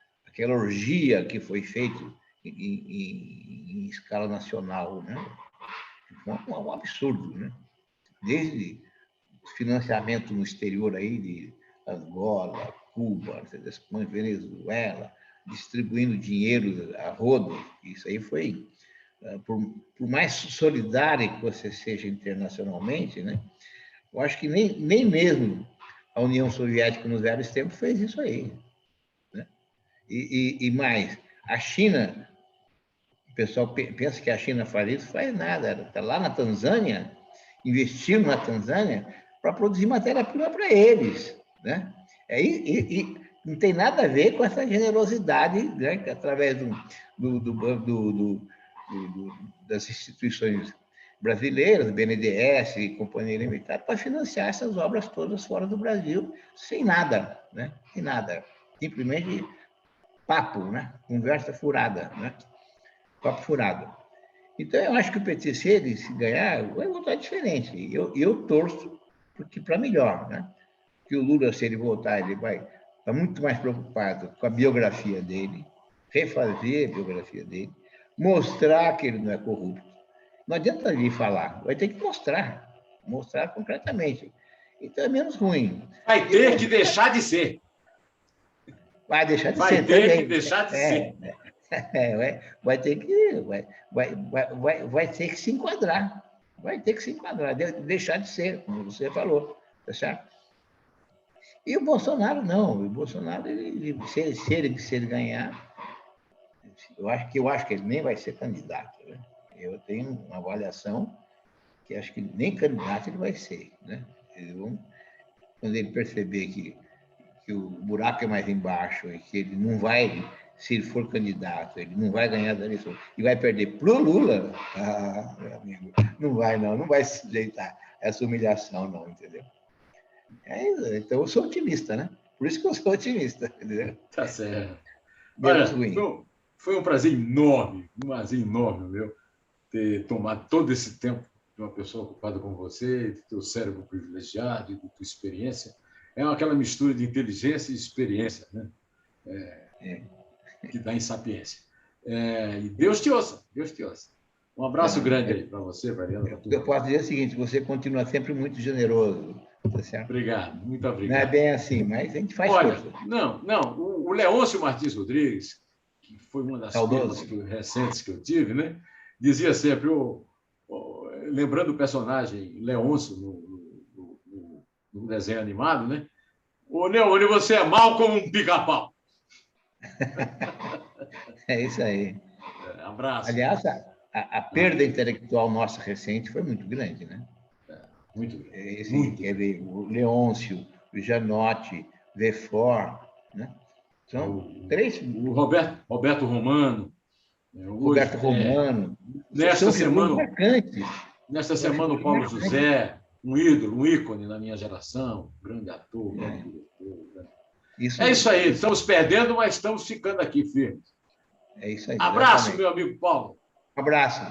orgia que foi feita em escala nacional, né? Foi um absurdo, né? Desde financiamento no exterior aí de Angola, Cuba, Venezuela, distribuindo dinheiro a rodo. Isso aí foi, por mais solidário que você seja internacionalmente, né? Eu acho que nem mesmo a União Soviética nos velhos tempos fez isso aí, né? E mais, a China, o pessoal pensa que a China faz isso, faz nada. Está lá na Tanzânia, investindo na Tanzânia para produzir matéria-prima para eles, né? E não tem nada a ver com essa generosidade, né? Que através das instituições brasileiras, BNDES e Companhia Limitada, para financiar essas obras todas fora do Brasil, sem nada, né? Sem nada. Simplesmente papo, né? Conversa furada, né? Papo furado. Então, eu acho que o PT, se ele se ganhar, vai votar diferente. Eu torço para melhor, né? Que o Lula, se ele votar, ele vai estar muito mais preocupado com a biografia dele, refazer a biografia dele, mostrar que ele não é corrupto. Não adianta ele falar, vai ter que mostrar concretamente. Então, é menos ruim. Vai ter que deixar de ser. Vai deixar de ser também. Vai ter que deixar de ser. Vai ter que vai ter que se enquadrar. Vai ter que se enquadrar, deixar de ser, como você falou, tá certo? E o Bolsonaro não. O Bolsonaro, se ele ganhar, eu acho que ele nem vai ser candidato, né? Eu tenho uma avaliação que acho que nem candidato ele vai ser, né? Quando ele perceber que o buraco é mais embaixo e que ele não vai, se ele for candidato, ele não vai ganhar da eleição e vai perder pro Lula, meu amigo, não vai se sujeitar a essa humilhação, não, entendeu? Então, eu sou otimista, né? Por isso que eu sou otimista, entendeu? Tá certo. Menos ruim. Foi um prazer enorme, meu, ter tomado todo esse tempo de uma pessoa ocupada como você, de teu cérebro privilegiado, de tua experiência. É aquela mistura de inteligência e experiência, né? Que dá em sapiência. E Deus te ouça, Deus te ouça. Um abraço grande aí para você, Mariana. Eu posso dizer o seguinte: você continua sempre muito generoso, Tá certo? Obrigado, muito Não é obrigado. bem assim, mas a gente faz Olha, força. não, o Leôncio Martins Rodrigues, que foi uma das Saudoso. firmas recentes que eu tive, né? Dizia sempre, lembrando o personagem Leôncio no desenho animado, né? Ô, Leôncio, você é mau como um pica-pau. É isso aí. Abraço. Aliás, a perda intelectual nossa recente foi muito grande, né? Muito grande. Muito. Quer ver, o Leôncio, o Janotti, Vefor, né? São três. O Roberto Romano. Hoje, Roberto Romano. nesta São figuras semana, marcantes. o Paulo José, um ídolo, um ícone na minha geração, grande ator, grande diretor. É isso aí, estamos perdendo, mas estamos ficando aqui firmes. É isso aí. Abraço, Exatamente. meu amigo Paulo. Abraço.